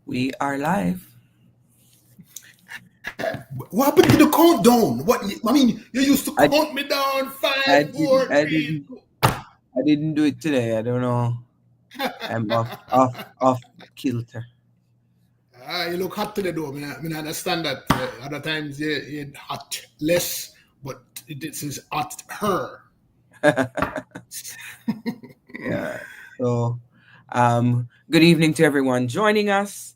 We are live. What happened to the countdown? I mean, you used to I, count me down I five, didn't four, I three, didn't two. I didn't do it today. I don't know. I'm off kilter. You look hot today, though. I understand that other times you hot less, but this is hot her. Yeah. So, good evening to everyone joining us.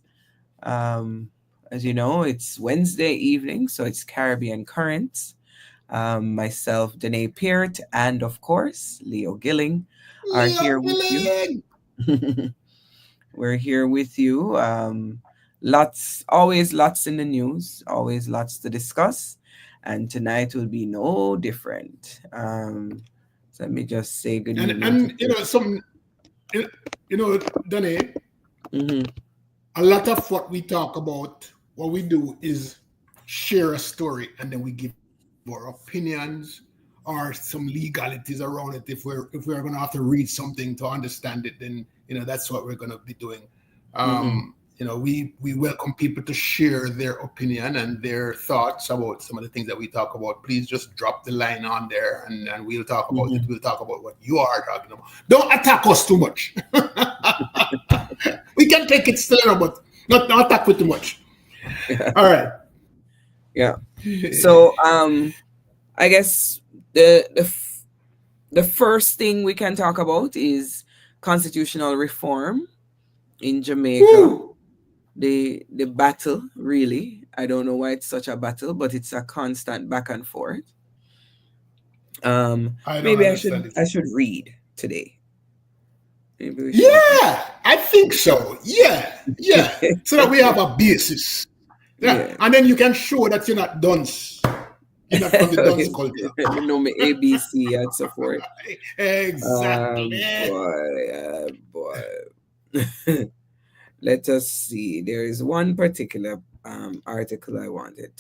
Um, as you know, it's Wednesday evening, so it's Caribbean Currents. Myself, Danae Peart, and of course, Leo Gilling are Leo here with you. Gilling! We're here with you. Always lots in the news, always lots to discuss. And tonight will be no different. So let me just say good And, evening to and you know, some, you Danny, hmm a lot of what we talk about, what we do is share a story and then we give our opinions or some legalities around it. If we're going to have to read something to understand it, then that's what we're going to be doing. hmm We welcome people to share their opinion and their thoughts about some of the things that we talk about. Please just drop the line on there and we'll talk about it. hmm We'll talk about what you are talking about. Don't attack us too much. We can take it slow, but not attack with too much. Yeah. All right. Yeah. So I guess the first thing we can talk about is constitutional reform in Jamaica. Woo. The battle, really. I don't know why it's such a battle, but it's a constant back and forth. I don't Maybe understand it. I should read today. Maybe we should. Yeah, I think so. Yeah. So that we have a basis. Yeah, Yeah. and then you can show that you're not dunce. You're not from the dunce culture. You know me ABC and so forth. Exactly. Boy. Let us see. There is one particular article I wanted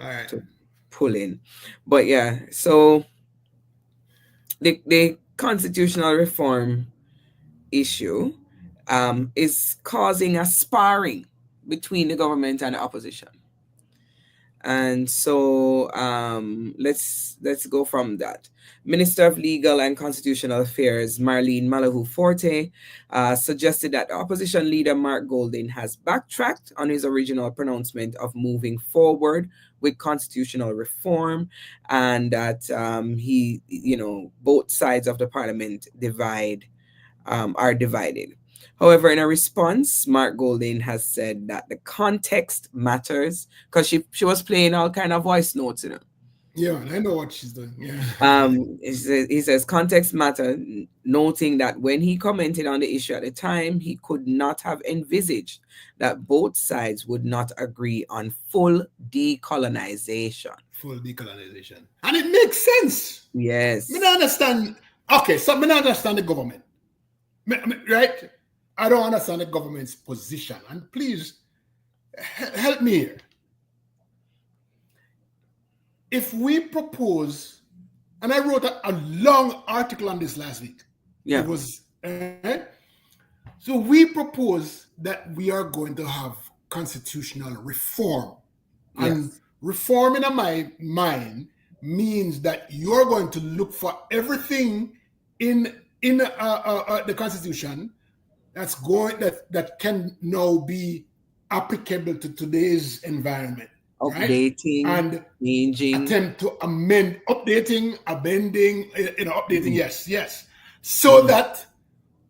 All right. to pull in, but yeah. So the constitutional reform issue is causing a sparring between the government and the opposition. And so let's go from that. Minister of Legal and Constitutional Affairs Marlene Malahu Forte suggested that the opposition leader Mark Golding has backtracked on his original pronouncement of moving forward with constitutional reform, and that both sides of the parliament are divided. However, in a response, Mark Golding has said that the context matters because she was playing all kind of voice notes, you know. Yeah, I know what she's doing. Yeah. He says context matter, noting that when he commented on the issue at the time, he could not have envisaged that both sides would not agree on full decolonization. Full decolonization. And it makes sense. Me Yes. not understand. Okay, so me not understand the government. Right? I don't understand the government's position. And please help me here. If we propose, and I wrote a long article on this last week. Yeah. It was so we propose that we are going to have constitutional reform. And Yes. reform in my mind means that you're going to look for everything in the constitution that can now be applicable to today's environment, right? Updating, And changing. attempt to amend, updating, amending, updating, Mhm. yes, so Mhm. that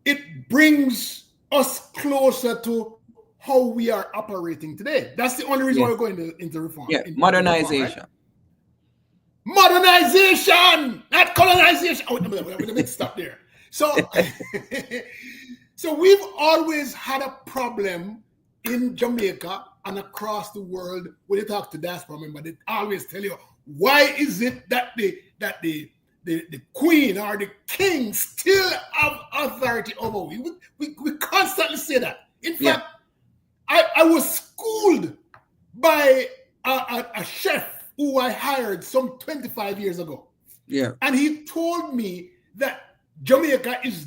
it brings us closer to how we are operating today. That's the only reason why we're Yes. going into reform, Yeah. into reform, right? Modernization. Modernization, not colonization. Oh, let me stop there. So, so we've always had a problem in Jamaica and across the world when you talk to diaspora members. They always tell you, why is it that the queen or the king still have authority over we? We constantly say that. In Yeah. fact, I was schooled by a chef who I hired some 25 years ago. Yeah. And he told me that Jamaica does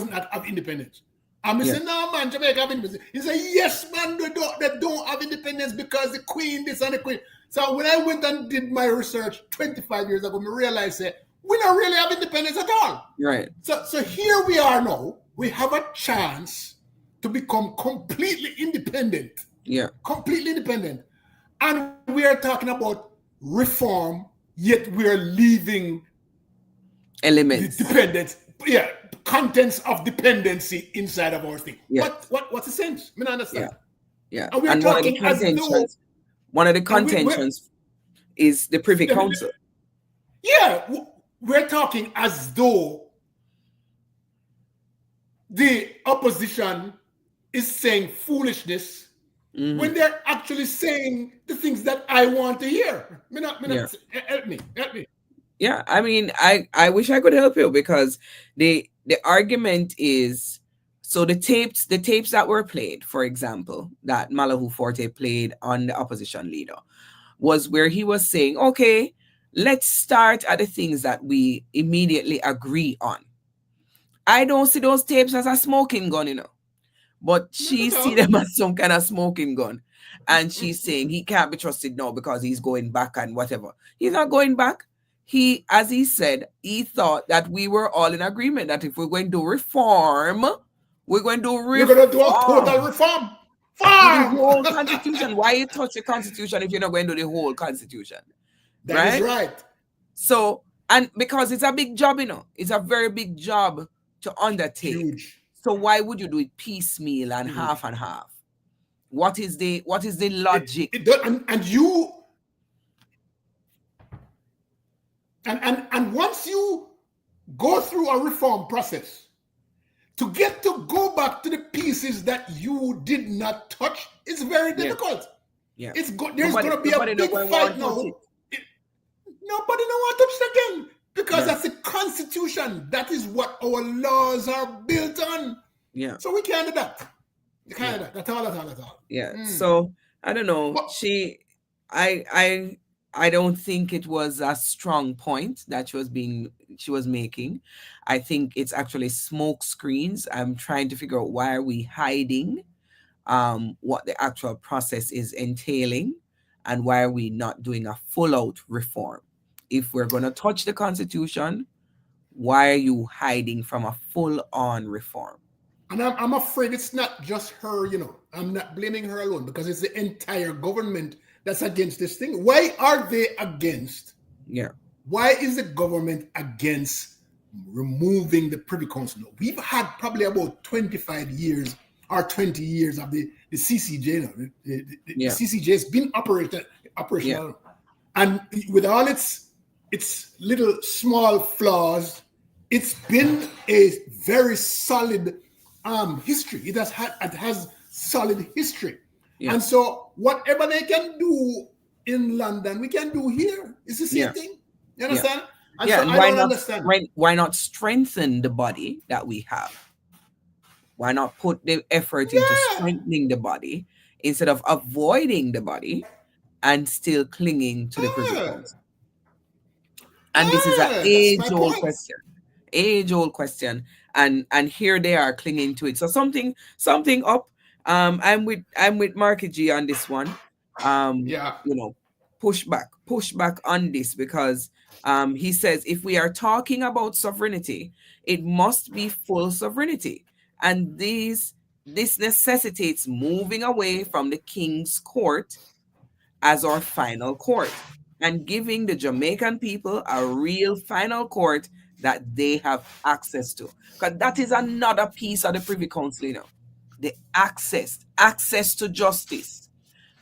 not have independence. I'm Yeah. saying, no, man, Jamaica have independence. He said, yes, man, they don't have independence because the queen, this and the queen. So when I went and did my research 25 years ago, I realized that we don't really have independence at all. Right. So here we are now. We have a chance to become completely independent. Yeah. Completely independent. And we are talking about reform, yet we are leaving the Elements. dependence, yeah, contents of dependency inside of our thing. Yeah. What's the sense? I don't Yeah. understand. Yeah. And we're And talking as though, one of the and we're contentions is the Privy Council. yeah, we're talking as though the opposition is saying foolishness when they're actually saying the things that I want to hear. Yeah. Help me. Yeah. I mean, I wish I could help you because the argument is, so the tapes that were played, for example, that Malahu Forte played on the opposition leader, was where he was saying, okay, let's start at the things that we immediately agree on. I don't see those tapes as a smoking gun, but she Not at see all. them as some kind of smoking gun. And she's saying he can't be trusted now because he's going back and whatever. He's not going back. He, as he said, he thought that we were all in agreement that if we're going to reform, we're going to do You're going to do a total reform reform. to the Farm! whole constitution. Why you touch the constitution if you're not going to do the whole constitution? That is Right? right. So, and because it's a big job, it's a very big job to undertake. Huge. So why would you do it piecemeal and half and half? What is the logic? And you and once you go through a reform process, to get to go back to the pieces that you did not touch, it's very difficult. Yeah. There's going to be a big fight now. Nobody don't want to touch it again because that's the constitution. That is what our laws are built on. Yeah. So we can't do that. You can't do that. That's all. Yeah. So I don't know. I don't think it was a strong point that she was making. I think it's actually smoke screens. I'm trying to figure out why are we hiding what the actual process is entailing, and why are we not doing a full out reform? If we're going to touch the constitution, why are you hiding from a full on reform? And I'm afraid it's not just her, I'm not blaming her alone because it's the entire government that's against this thing. Why are they against? Yeah. Why is the government against removing the Privy Council? We've had probably about 25 years or 20 years of the CCJ. The CCJ has been operational. Yeah. And with all its little small flaws, it's been a very solid history. It has solid history. Yeah. And so whatever they can do in London, we can do here. It's the same thing. You understand? And so and I don't understand. Why not strengthen the body that we have? Why not put the effort into strengthening the body instead of avoiding the body and still clinging to the Privy Council? And this is an age-old question. Age-old question. And here they are clinging to it. So something up. I'm with Marky G on this one. Push back on this, because he says if we are talking about sovereignty, it must be full sovereignty. And this necessitates moving away from the King's Court as our final court and giving the Jamaican people a real final court that they have access to. Because that is another piece of the Privy Council, the access to justice.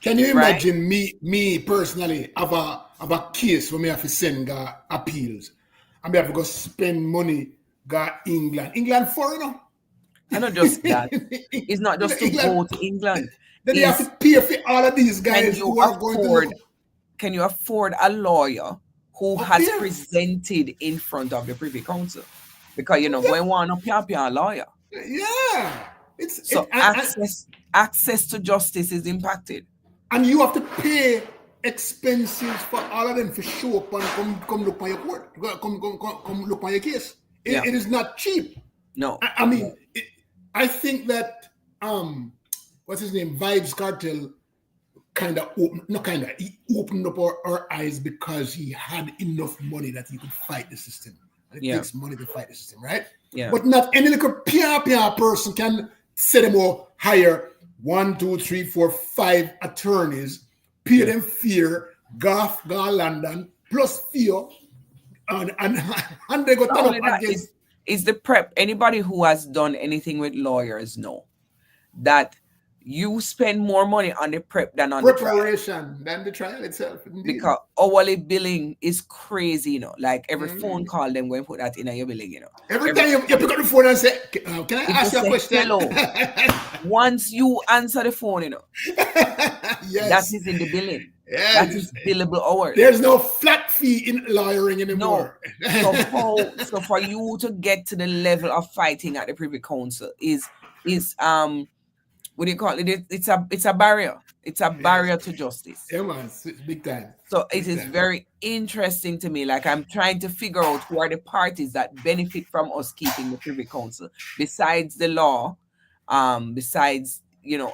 Can you imagine me personally have a case where me have to send appeals and me have to go spend money go England foreigner? And not just that. It's not just to go to England. Then you have to pay for all of these guys who are going to. Can you afford a lawyer who has presented in front of the Privy Council? Because going on a lawyer. Yeah. Access to justice is impacted. And you have to pay expenses for all of them to show up and come look on your court. Come look on your case. It is not cheap. No. I mean, I think that what's his name, Vibes Cartel, kind of open, not kind of, he opened up our eyes because he had enough money that he could fight the system. And it Yeah, takes money to fight the system, right? yeah, But not any little pia person can set him or hire 1, 2, 3, 4, 5 attorneys, pay yeah. them fear, go London, plus fear, and, and they go Not turn up only that, against is the prep. Anybody who has done anything with lawyers know that you spend more money on the prep than on the trial, preparation than the trial itself, indeed. because hourly billing is crazy, like every phone Mhm. call them going put that in your billing, Every every time you pick up the phone and say, can I it ask just you a say question? hello. Once you answer the phone, that Yes. is in the billing. Yeah. That is billable hours. There's no flat fee in lawyering No. anymore. So for you to get to the level of fighting at the Privy Council is what do you call it? It's a barrier. It's a Yes. barrier to justice. Yeah, man. Big time. So it Big is time. very interesting to me. Like, I'm trying to figure out who are the parties that benefit from us keeping the Privy Council, besides the law, besides,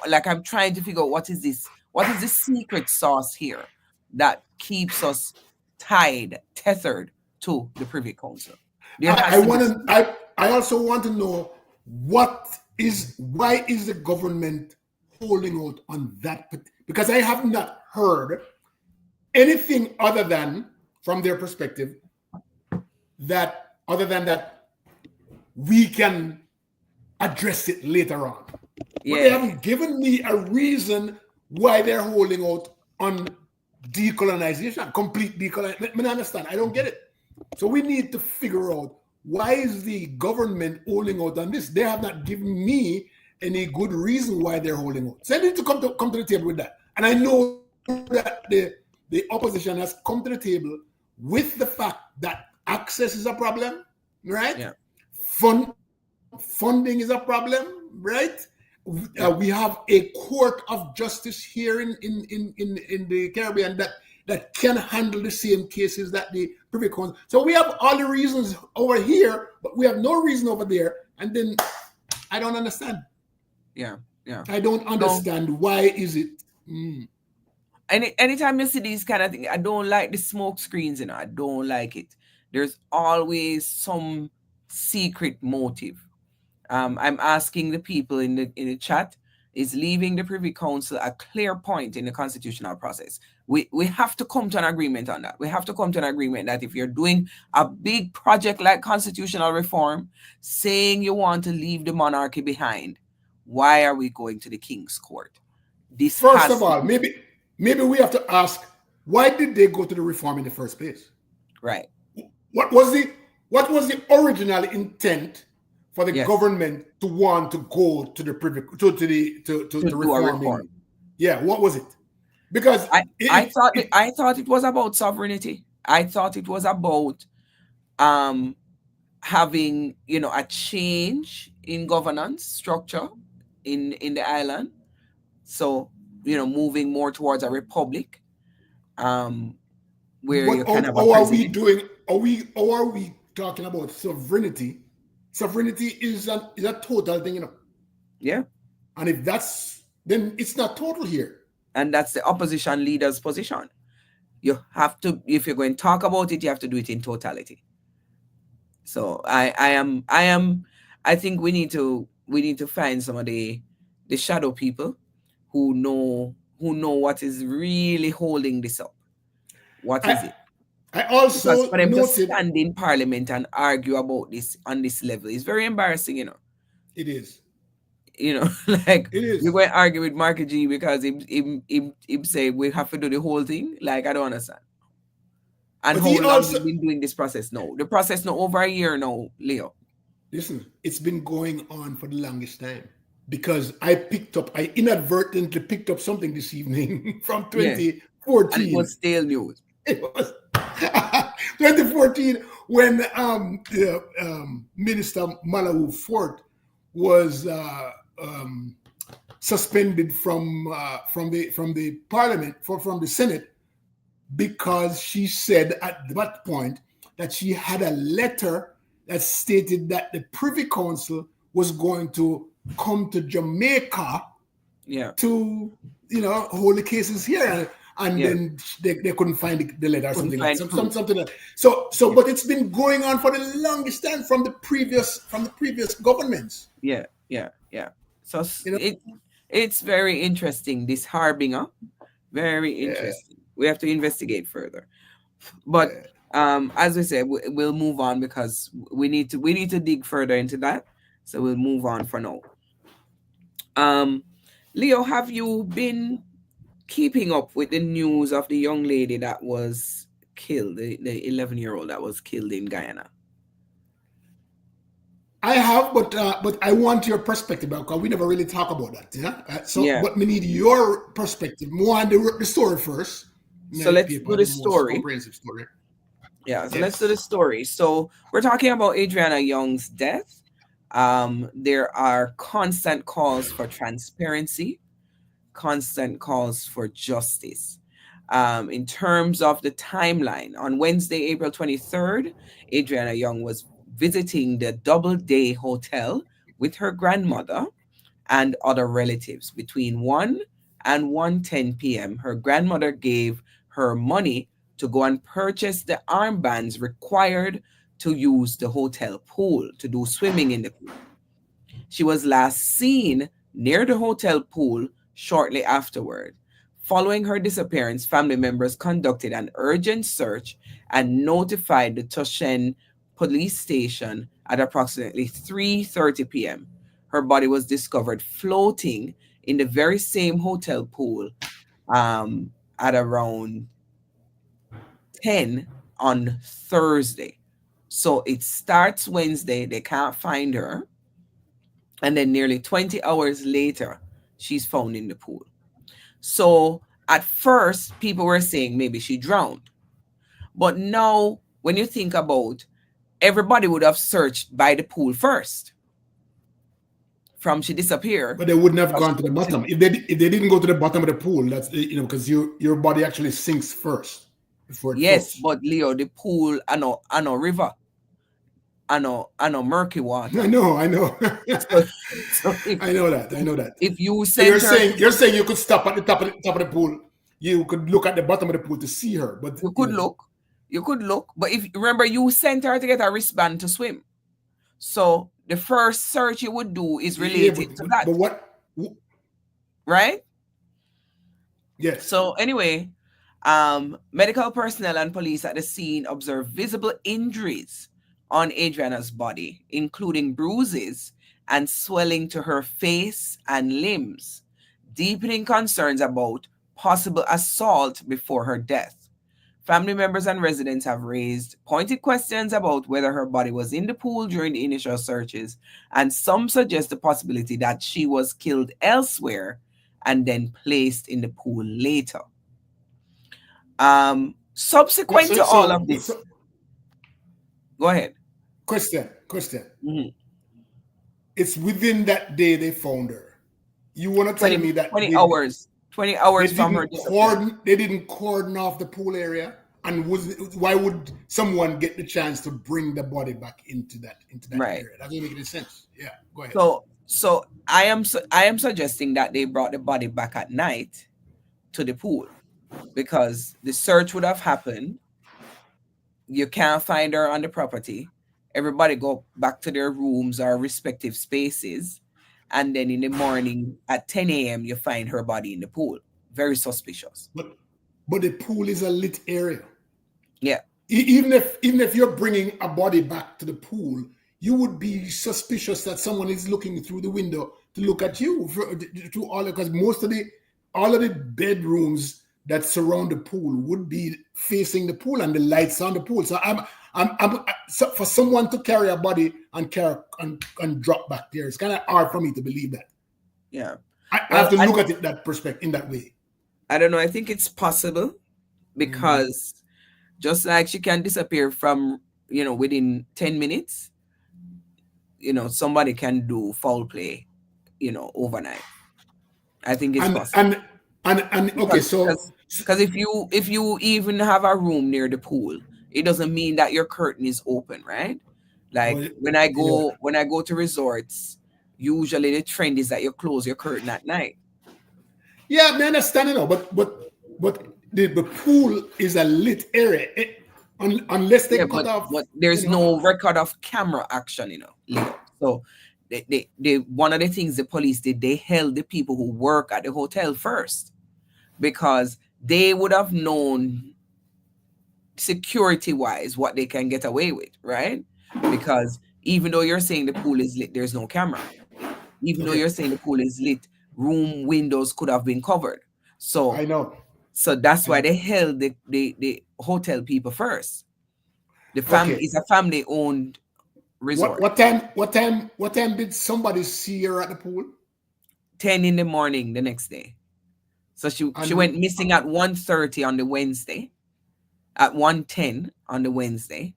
like, I'm trying to figure out what is the secret sauce here that keeps us tethered to the Privy Council. There I, has I to be want to. something. I also want to know why is the government holding out on that? Because I have not heard anything other than, from their perspective, that other than that we can address it later on. But they Yeah, haven't given me a reason why they're holding out on decolonization, complete decolonization. I understand. I don't get it. So we need to figure out, why is the government holding out on this? They have not given me any good reason why they're holding out. So I need to come to the table with that. And I know that the opposition has come to the table with the fact that access is a problem, right? yeah, Funding is a problem, right? yeah. We have a court of justice here in the Caribbean that can handle the same cases that the Privy Council. So we have all the reasons over here, but we have no reason over there. And then I don't understand. Yeah, yeah. I don't So understand, why is it? anytime you see these kind of things, I don't like the smoke screens, I don't like it. There's always some secret motive. I'm asking the people in the chat, is leaving the Privy Council a clear point in the constitutional process? We have to come to an agreement on that. We have to come to an agreement that if you're doing a big project like constitutional reform, saying you want to leave the monarchy behind, why are we going to the King's Court? This First has of to all, be maybe we have to ask, why did they go to the reform in the first place? right. What was the original intent for the Yes, government to want to go to the privy to to do a reforming? reform. Yeah, what was it? Because I thought it was about sovereignty. I thought it was about um having a change in governance structure in the island. So moving more towards a republic, um where but you can have a how are we president. doing? How are we talking about sovereignty? Sovereignty is a total thing, Yeah, And if that's, then it's not total here. and that's the opposition leader's position. You have to, if you're going to talk about it, you have to do it in totality. So I think we need to find some of the shadow people who know what is really holding this up. What is I it? I Because also for them to noted stand in parliament and argue about this on this level is very embarrassing. it is. Like, It you're is. going to argue with Marky G because he say we have to do the whole thing. Like, I don't understand. And But how he long also, we've been doing this process now? The process now over a year now, Leo. listen, it's been going on for the longest time. Because I inadvertently picked up something this evening from Yeah, and it 2014. was stale news. It was 2014 when Minister Malawi Fort was suspended from the Parliament from the Senate because she said at that point that she had a letter that stated that the Privy Council was going to come to Jamaica Yeah. to, hold the cases here, and Yeah. then they couldn't find the letter or Couldn't something like find proof. something like. So, Yeah. but it's been going on for the longest time from the previous governments. Yeah. Yeah. Yeah. So You know, it's very interesting. This harbinger, very yeah, interesting. We have to investigate further. But yeah. as we said, we'll move on because we need to dig further into that. So we'll move on for now. Um, Leo, have you been keeping up with the news of the young lady that was killed, the 11-year-old that was killed in Guyana? I have, but I want your perspective because we never really talk about that. Yeah. So, Yeah. but we need your perspective more on the story first. So The let's do paper, the the most story. comprehensive story. Yeah, so let's do the Yes. story. So we're talking about Adriana Young's death. There are constant calls for transparency, constant calls for justice. In terms of the timeline, on Wednesday, April 23rd, Adriana Young was visiting the Doubleday Hotel with her grandmother and other relatives. Between 1 and 1:10 p.m., her grandmother gave her money to go and purchase the armbands required to use the hotel pool, to do swimming in the pool. She was last seen near the hotel pool shortly afterward. Following her disappearance, family members conducted an urgent search and notified the Toshen police station at approximately 3:30 p.m. Her body was discovered floating in the very same hotel pool at around 10 on Thursday. So it starts Wednesday, they can't find her, and then nearly 20 hours later, she's found in the pool. So at first, people were saying maybe she drowned. But now, when you think about, everybody would have searched by the pool first from she disappeared. But they wouldn't have Because gone to the bottom if they didn't go to the bottom of the pool. That's because your body actually sinks first before it yes, floats. but Leo, the pool, I know river, I know murky water. I know, So, so if, I know that. I if know that. if you So you're sent her saying to you're saying you could stop at the top of the pool. You could look at the bottom of the pool to see her, but you could look, but if remember, you sent her to get a wristband to swim. So the first search you would do is yeah, related to that, but what? right? Yes, So anyway, medical personnel and police at the scene observed visible injuries on Adriana's body, including bruises and swelling to her face and limbs, deepening concerns about possible assault before her death. Family members and residents have raised pointed questions about whether her body was in the pool during the initial searches, and some suggest the possibility that she was killed elsewhere and then placed in the pool later. yeah. Subsequent So to all of this, go ahead. question. Mhm. It's within that day they found her. You want to tell 20, me that 20 hours, 20 hours from her disappearance. they didn't cordon off the pool area, and why would someone get the chance to bring the body back into that Right. area? That doesn't make any sense. Yeah, go ahead. So I am suggesting that they brought the body back at night to the pool because the search would have happened. You can't find her on the property. Everybody go back to their rooms or respective spaces. And then in the morning at 10 a.m., you find her body in the pool. Very suspicious. But the pool is a lit area. Yeah. Even if you're bringing a body back to the pool, you would be suspicious that someone is looking through the window to look at you to all because most of the all of the bedrooms that surround the pool would be facing the pool and the lights on the pool. So so for someone to carry a body and carry and drop back there, it's kind of hard for me to believe that. Yeah. I have Well, to look at it that perspective in that way. I don't know. I think it's possible Mm-hmm. because just like she can disappear from, within 10 minutes, somebody can do foul play, overnight. I think it's And possible. and and okay, Because so because because if you even have a room near the pool, it doesn't mean that your curtain is open, right? Like well, when I yeah, go when I go to resorts, usually the trend is that you close your curtain at night. Yeah, I understand, but the pool is a lit area. Unless they Yeah, cut off, but there's no record of camera action, Leo. So one of the things the police did, they held the people who work at the hotel first, because they would have known security wise what they can get away with, right? Because even though you're saying the pool is lit, there's no camera. Even though okay, you're saying the pool is lit, room windows could have been covered. So I know. that's I why know. they held the hotel people first. The family Okay. is a family owned What resort. what time what time what time did somebody see her at the pool? 10 in the morning the next day. So she And went missing at 1:30 on the Wednesday, at 1:10 on the Wednesday,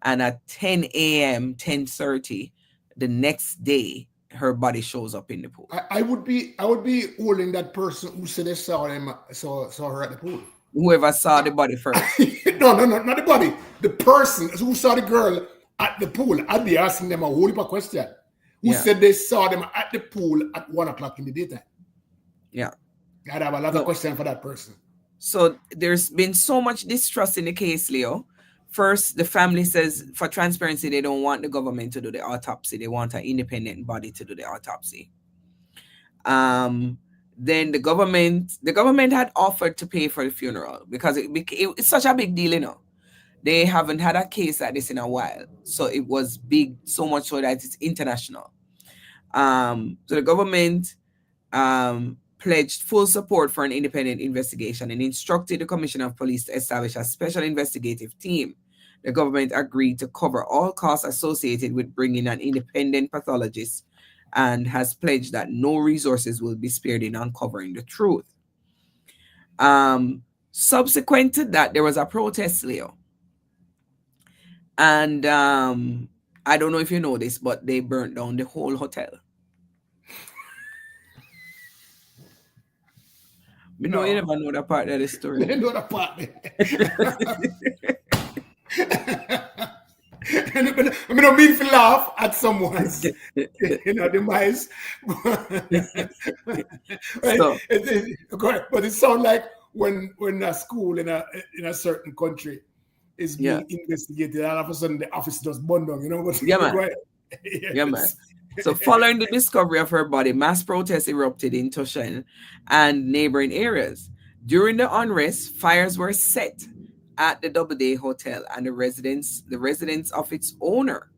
and at 10 a.m., 10:30 the next day, her body shows up in the pool. I would be holding that person who said they saw her at the pool. Whoever saw the body first. No, not the body. The person who saw the girl at the pool. I'd be asking them a whole heap of question. Who Yeah. said they saw them at the pool at 1 o'clock in the daytime? Yeah. I'd have a lot of So questions for that person. there's been so much distrust in the case, Leo. First, the family says for transparency, they don't want the government to do the autopsy. They want an independent body to do the autopsy. Um, then the government had offered to pay for the funeral because it's such a big deal. They haven't had a case like this in a while, so it was big, so much so that it's international. So the government pledged full support for an independent investigation and instructed the Commissioner of Police to establish a special investigative team. The government agreed to cover all costs associated with bringing an independent pathologist and has pledged that no resources will be spared in uncovering the truth. Um, Subsequent to that, there was a protest, Leo. And I don't know if you know this, but they burnt down the whole hotel. We know you No, never know that part of the story. they know the part. And I don't mean to laugh at someone's, demise. Right? So But it sounds like when a school in a certain country is yeah, being investigated, and all of a sudden the office just burn down, But yeah, man. go ahead. Yeah, man. Yes. So, following the discovery of her body, mass protests erupted in Toshan and neighboring areas. During the unrest, fires were set at the Doubleday Hotel and the residence of its owner,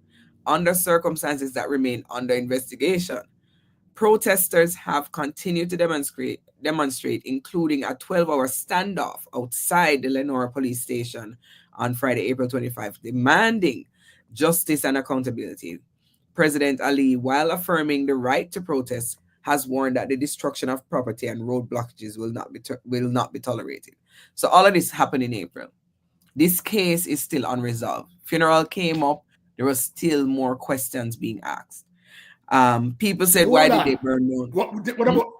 under circumstances that remain under investigation. Protesters have continued to demonstrate, including a 12-hour standoff outside the Lenora police station on Friday, April 25, demanding justice and accountability. President Ali, while affirming the right to protest, has warned that the destruction of property and road blockages will not be tolerated. So all of this happened in April. This case is still unresolved. Funeral came up. There was still more questions being asked. People said, why Hold did on. they burn down? What Hmm? about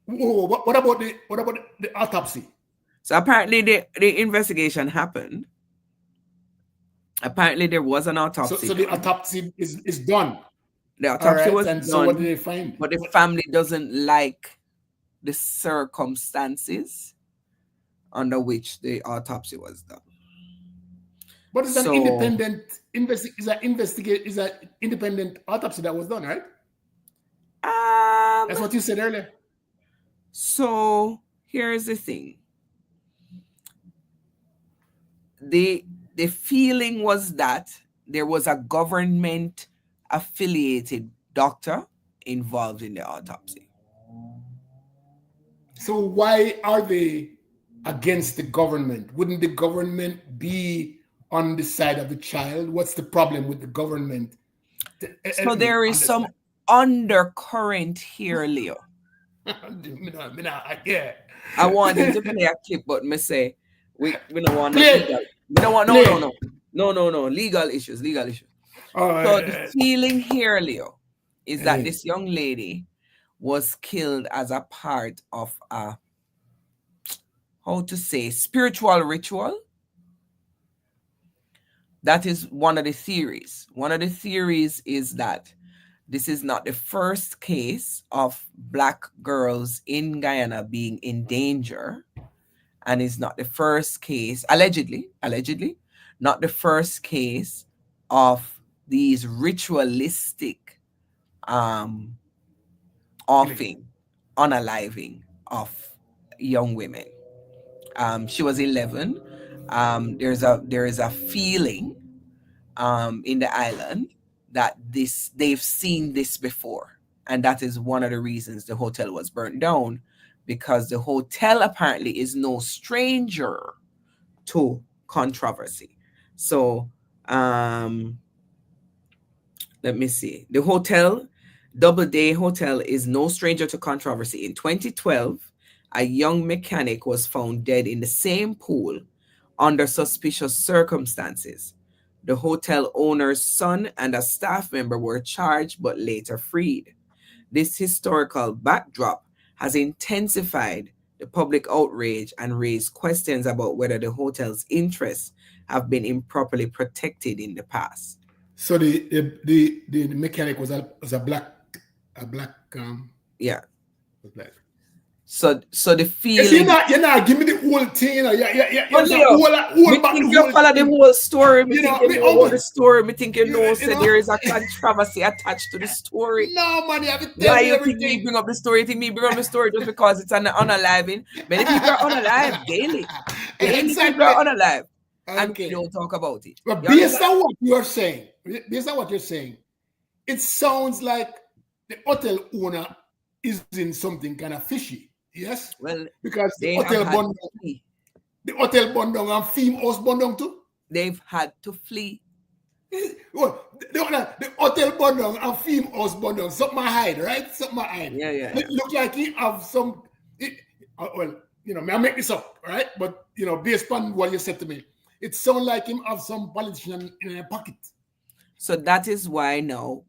what about the autopsy? So apparently the investigation happened. Apparently there was an autopsy So the done. autopsy is done. The All autopsy right. was And so what did done, they find? but the family doesn't like the circumstances under which the autopsy was done. But it's an So independent autopsy that was done, right? um That's what you said earlier. so here's the thing. The feeling was that there was a government affiliated doctor involved in the autopsy. So why are they against the government? Wouldn't the government be on the side of the child? What's the problem with the government? So Help me there is some understand. undercurrent here, Leo. Yeah. I wanted to play a clip, but me say we don't want no Play, legal. We don't want play. no legal issues, legal issues. So the Uh, feeling here, Leo, is that hey. this young lady was killed as a part of a, how to say, spiritual ritual. That is one of the theories. One of the theories is that This is not the first case of black girls in Guyana being in danger, and is not the first case, allegedly, not the first case of these ritualistic um, Killing. offing, unaliving of young women. She was 11. There is a feeling in the island that they've seen this before, and that is one of the reasons the hotel was burnt down, because the hotel apparently is no stranger to controversy. So let me see. The hotel, Doubleday Hotel, is no stranger to controversy. In 2012, a young mechanic was found dead in the same pool under suspicious circumstances. The hotel owner's son and a staff member were charged but later freed. This historical backdrop has intensified the public outrage and raised questions about whether the hotel's interests have been improperly protected in the past. So the mechanic was a black Yeah. was black. So the Yes, feeling. you're not give me the whole thing, you know. Yeah, Oh, there's a Leo, whole me back the think you whole follow the thing. whole story. Me You think know, you me know about the humble. story. Me think you know, You say know. there is a controversy attached to the story. No, man, you have to tell Why me you think me everything. bring up the story? You think me bring up the story just because it's an unaliving? Many people are unalive daily. Daily people Exactly. are unalive, and we Okay. don't talk about it. But You understand? based on what you're saying, it sounds like the hotel owner is in something kind of fishy. Yes? Well, Because they have had to flee. the hotel bundle and theme house bundle too. They've had to flee. Well, the hotel bundle and theme house bundle, something I hide, right? Something I hide. Yeah, yeah, It yeah. look like he have some, well, may I make this up, right? But, based on what you said to me, it sounds like him have some politician in a pocket. So that is why now,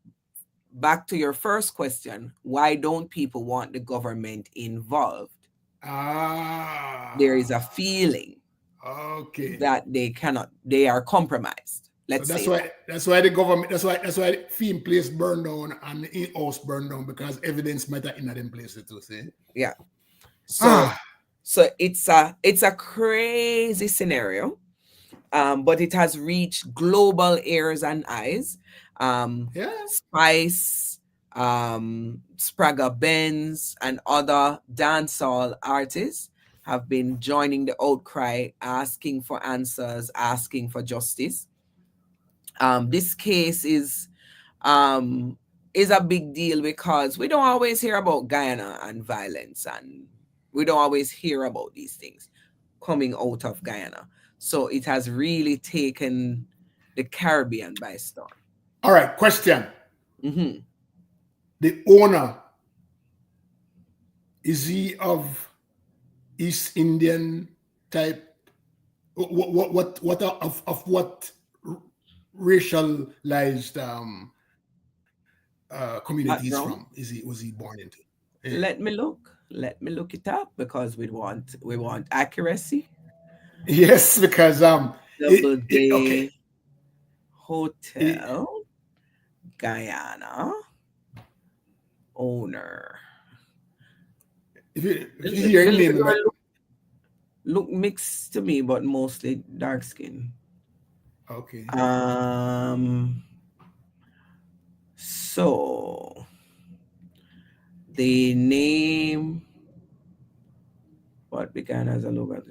back to your first question, why don't people want the government involved? There is a Ah, feeling okay. that they are compromised. So Let's that's say why that. that's why the government that's why theme place burned down and the in-house burned down because evidence matter in them places too. See? Yeah. So Ah, it's a crazy scenario. But it has reached global ears and eyes. yeah. Spice, Sprague Benz, and other dancehall artists have been joining the outcry, asking for answers, asking for justice. This case is a big deal because we don't always hear about Guyana and violence, and we don't always hear about these things coming out of Guyana. So it has really taken the Caribbean by storm. All right. Question: Hmm. the owner, is he of East Indian type? Of what racialized community he's from? Background. Was he born into? Yeah. Let me look. Let me look it up because we want accuracy. Yes, because Double okay. Day It, Hotel Guyana owner. if you The, hear the him name, little girl look mixed to me, but mostly dark skin. okay. Um. So the name what began as a logo.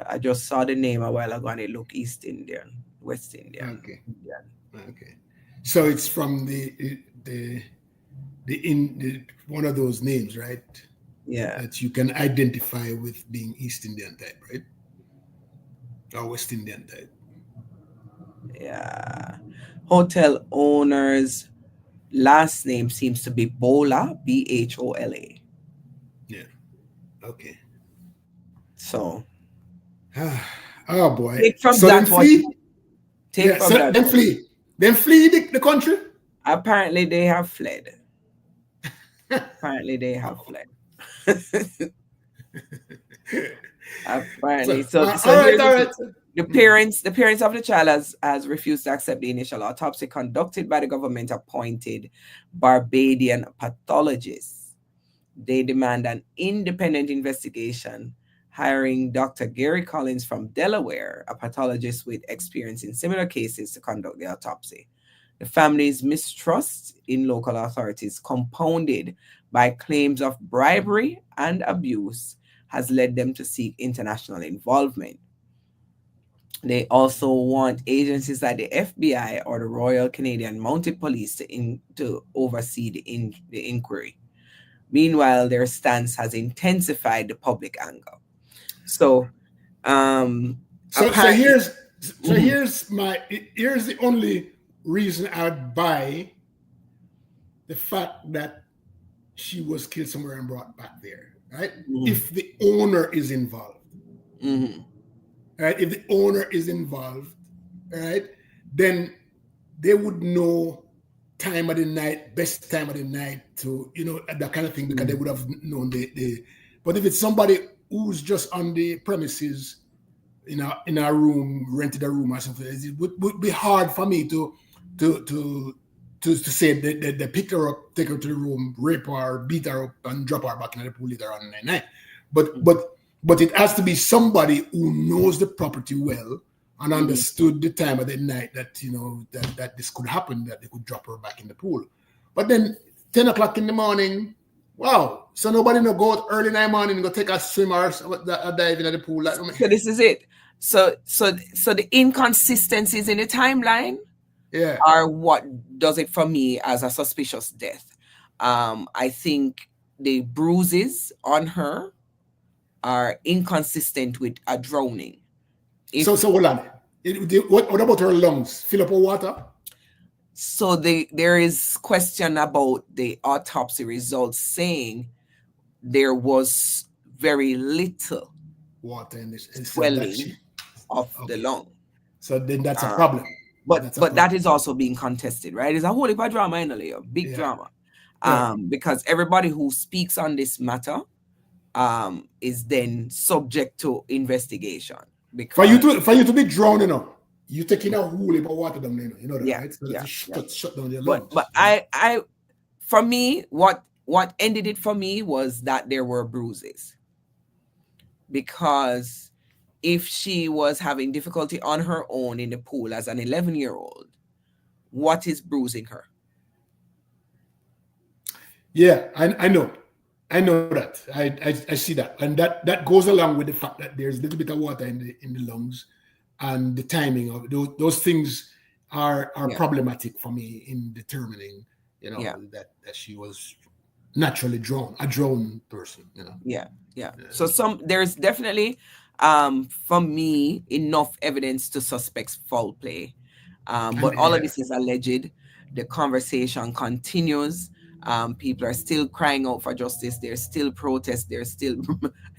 I just saw the name a while ago and it looked East Indian, West Indian, Okay. Indian. Okay. So it's from the one of those names, right? Yeah, That you can identify with being East Indian type, right? Or West Indian type. yeah. Hotel owner's last name seems to be Bola, Bhola. Yeah. Okay. So Oh boy. take from So then that what flee. take Yeah. from So that then what. flee. Then flee the country. Apparently they have fled. Apparently they have fled. So Apparently. So all right, here's the all thing. right. The parents of the child has refused to accept the initial autopsy conducted by the government appointed Barbadian pathologists. They demand an independent investigation, hiring Dr. Gary Collins from Delaware, a pathologist with experience in similar cases, to conduct the autopsy. The family's mistrust in local authorities, compounded by claims of bribery and abuse, has led them to seek international involvement. They also want agencies like the FBI or the Royal Canadian Mounted Police to oversee the inquiry. Meanwhile, their stance has intensified the public anger. So, So so apparently, here's so mhm, here's the only reason I'd buy the fact that she was killed somewhere and brought back there, right? mhm, If the owner is involved, mhm, right? If the owner is involved, right, then they would know time of the night, best time of the night to, that kind of thing, because they mhm, would have known the. But if it's somebody who's just on the premises in a room, rented a room or something, it would be hard for me to to to say that they picked her up, take her to the room, rape her, beat her up, and drop her back in the pool later on in the night. But mhm, but but it has to be somebody who knows the property well and mhm. understood the time of the night that that this could happen, that they could drop her back in the pool. But then 10 o'clock in the morning, wow! So nobody no go out early in the morning and go take a swim or a dive in the pool. Like, So this is it. So the inconsistencies in the timeline yeah. are what does it for me as a suspicious death. I think the bruises on her are inconsistent with a drowning. So If hold on. What about her lungs? Fill up with water? so, there is question about the autopsy results saying there was very little Water in this. And so that swelling she. of the Okay. lung. So then that's a Um, problem. but That's a but that problem. is also being contested, right? It's a whole heap of drama in a big Yeah. drama. Yeah. Because everybody who speaks on this matter is then subject to investigation because For you to be drowned, you taking a whole heap of water down there, you know that, yeah, right? So that yeah, it yeah. shut down your But lungs. I for me, what ended it for me was that there were bruises, because if she was having difficulty on her own in the pool as an 11-year-old, what is bruising her? Yeah, I know. I know that. I see that. And that goes along with the fact that there's a little bit of water in the lungs, and the timing of those things are Yeah, problematic for me in determining, yeah, that she was naturally drawn, a drawn person. yeah, yeah. So there's definitely for me enough evidence to suspect foul play. But And all of yeah, this is alleged. The conversation continues. People are still crying out for justice. There's still protests. There's still,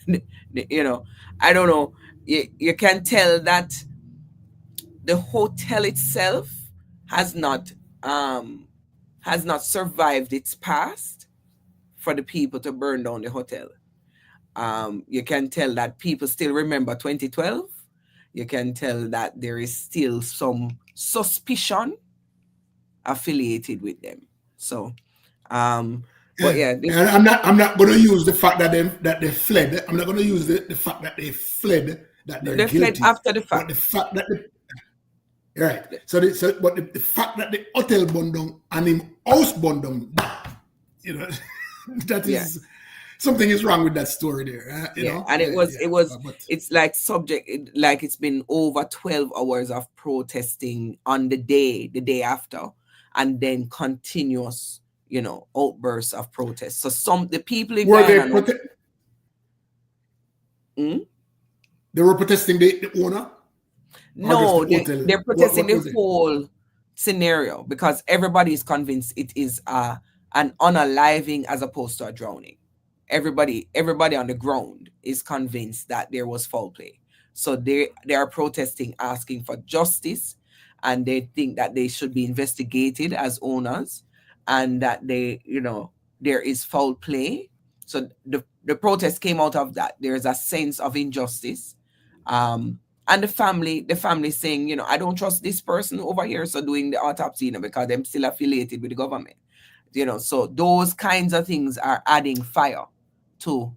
you know, I don't know. You can tell that the hotel itself has not um has not survived its past for the people to burn down the hotel. You can tell that people still remember 2012. You can tell that there is still some suspicion affiliated with them. So, um, but yeah. yeah, And I'm not going to use the fact that they fled. I'm not going to use the fact that they fled, that they're they fled guilty, after the but fact. the fact that right. But the fact that the hotel burned down and him house burned down, you know, that Yeah, is something is wrong with that story there. yeah, and But it's like like it's been over 12 hours of protesting on the day after, and then continuous, outbursts of protest. So the people in were they Guyana know. prote- Mm? they were protesting the owner, or just the No, hotel? they're protesting What the was it? whole scenario because everybody is convinced it is an unaliving as opposed to a drowning. Everybody on the ground is convinced that there was foul play. So they are protesting, asking for justice, and they think that they should be investigated as owners, and that there is foul play. So the protest came out of that. There is a sense of injustice. And the family saying, I don't trust this person over here, so doing the autopsy, because they're still affiliated with the government. So those kinds of things are adding fire to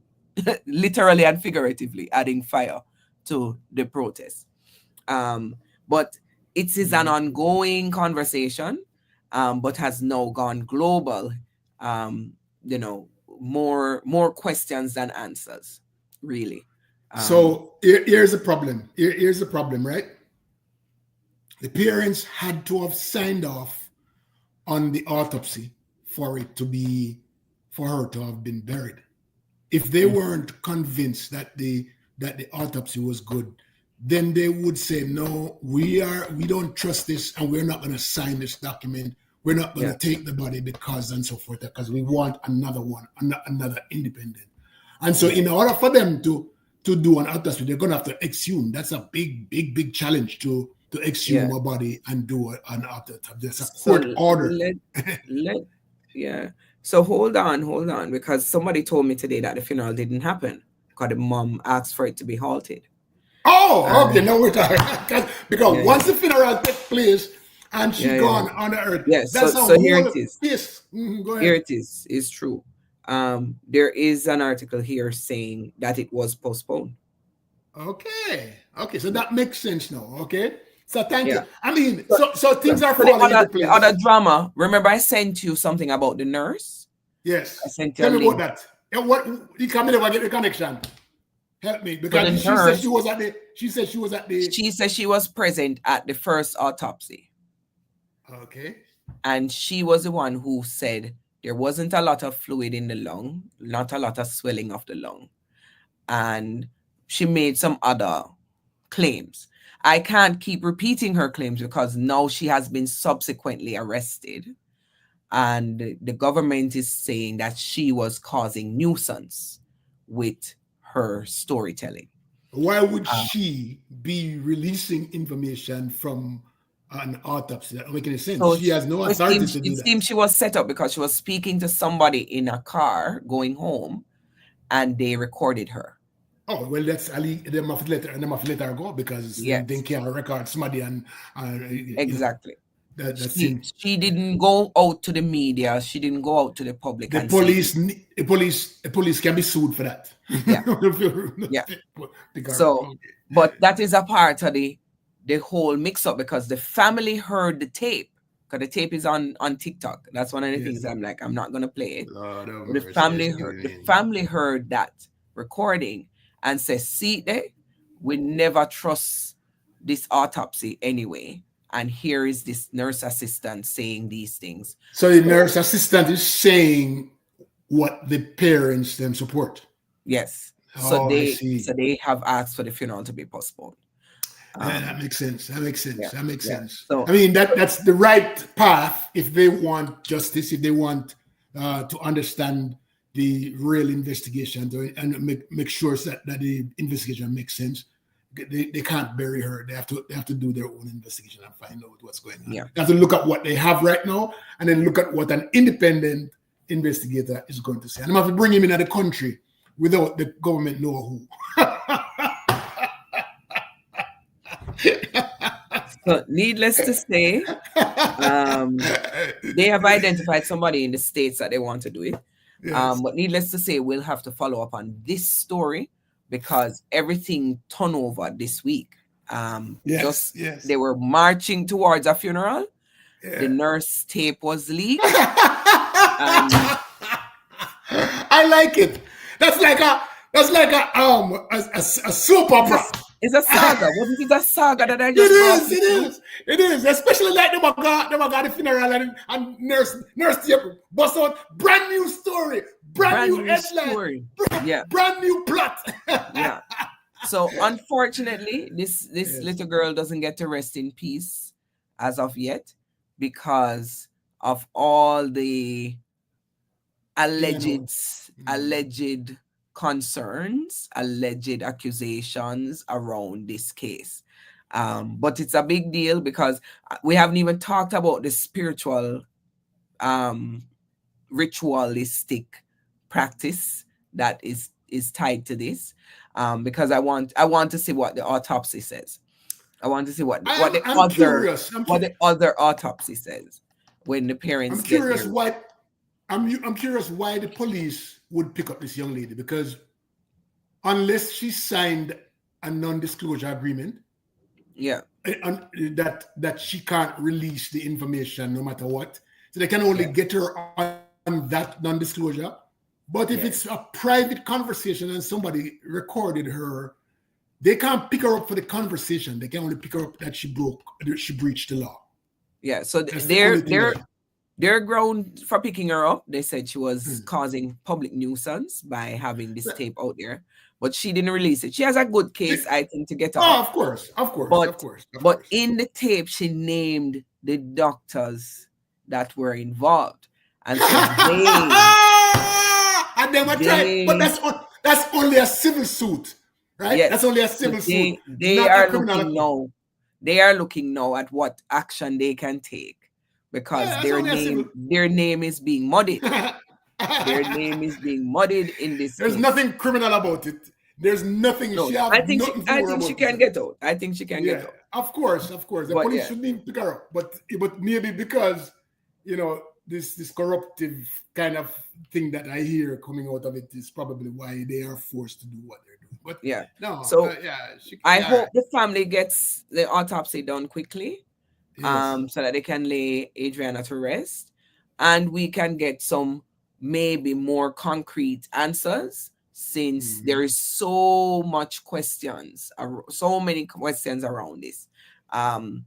literally and figuratively adding fire to the protest. But it is an ongoing conversation, but has now gone global. Um, you know, more questions than answers, really. Um, So here's the problem. Here's the problem, right? The parents had to have signed off on the autopsy for it to be for her to have been buried. If they mm, weren't convinced that the autopsy was good, then they would say, no, we don't trust this, and we're not going to sign this document. We're not going yeah, to take the body because and so forth, because we want another one, another independent. And so yeah, in order for them to do an autopsy, they're going to have to exhume. That's a big challenge to yeah. exhume a body and do an autopsy. There's a So court order. let yeah. So hold on, because somebody told me today that the funeral didn't happen because the mom asked for it to be halted. Oh, okay. And Now we're talking because yeah, once yeah, the funeral takes place and she yeah, yeah. gone on the earth, Yeah. that's So a so here it whole is. piece. Go Here ahead. it is. It's true. There is an article here saying that it was postponed. Okay. So Yeah, that makes sense now. Okay. So thank yeah. you. I mean, So, so so things are so the falling other into the place. other drama. Remember, I sent you something about the nurse. I Yes. sent you a Tell me about link. that. And what you can never get the connection. Help me So the because she said she nurse, was at the. She said she was at the. she said she was present at the first autopsy. Okay. And she was the one who said there wasn't a lot of fluid in the lung, not a lot of swelling of the lung. And she made some other claims. I can't keep repeating her claims because now she has been subsequently arrested. And the government is saying that she was causing nuisance with her storytelling. Why would Uh, she be releasing information from an autopsy? That don't make any sense. so She has no it authority seems, to do it that. seems she was set up because she was speaking to somebody in a car going home and they recorded her. Oh well, that's Ali. Them have to let her go because they Yes, can't record somebody and exactly. that She seems she didn't go out to the media. She didn't go out to the public the and say police this. the police can be sued for that. Yeah, yeah. So, Okay. but that is a part of the whole mix up because the family heard the tape. Because the tape is on TikTok. That's one of the Yes. things I'm like, I'm not gonna play it. Lord of But the mercy. family Yes. heard the family heard that recording and says, see there, we never trust this autopsy anyway. And here is this nurse assistant saying these things. So the So nurse assistant is saying what the parents them support. yes. So Oh, I they see. so they have asked for the funeral to be postponed. That Um makes sense. That makes sense. yeah, That makes yeah. sense. I So mean, that's the right path if they want justice, if they want to understand the real investigation and make sure that the investigation makes sense. They can't bury her. They have to do their own investigation and find out what's going on. yeah. They have to look at what they have right now and then look at what an independent investigator is going to say. And they have to bring him in at the country without the government know who. So needless to say, they have identified somebody in the states that they want to do it. Yes. But needless to say, we'll have to follow up on this story because everything turned over this week. Yes. Just Yes. they were marching towards a funeral. The Yeah. nurse tape was leaked, and I like it. That's like a soap it's a opera. it's a saga. Wasn't it a saga that I It just brought is, you it through? is, it is. Especially like them got the funeral and nurse tape bust out brand new story, brand Brand new new headline, story. Yeah, brand new plot. yeah. So unfortunately, this Yes. little girl doesn't get to rest in peace as of yet because of all the Yeah, no. alleged Mm. alleged concerns, alleged accusations around this case. But it's a big deal because we haven't even talked about the spiritual um ritualistic practice that is tied to this. because I want to see what the autopsy says. I want to see I'm curious. what the other autopsy says when the I'm parents get curious there. why I'm curious why the police would pick up this young lady, because unless she signed a non-disclosure agreement, Yeah, and that she can't release the information no matter what, so they can only yeah, get her on that non-disclosure. But if it's a yes, private conversation and somebody recorded her, they can't pick her up for the conversation. They can only pick her up that she breached the law. yeah. So That's the they're only thing they're that. they're ground for picking her up. They said she was Hmm. causing public nuisance by having this tape out there, but she didn't release it. She has a good case, I think, to get Oh, off. of course, of course, of But course, of but course. in the tape, she named the doctors that were involved and said And then I try, but they that's only a civil suit, right? That's yes. only a So civil suit, they not a are criminal looking account. now. They are looking now at what action they can take because Yeah, that's only a civil. their name is being muddied. Their name is being muddied in this There's case. nothing criminal about it. There's nothing. No, She have nothing to I worry think she about. can get out. I think she can get Yeah, out. of course, of course. The But police yeah, shouldn't even pick her up, but maybe because this corruptive kind of thing that I hear coming out of it is probably why they are forced to do what they're doing. But yeah. no, So yeah, I yeah, all right. hope the family gets the autopsy done quickly, Yes. so that they can lay Adriana to rest, and we can get some maybe more concrete answers since Mhm. there is so much questions, so many questions around this. Um,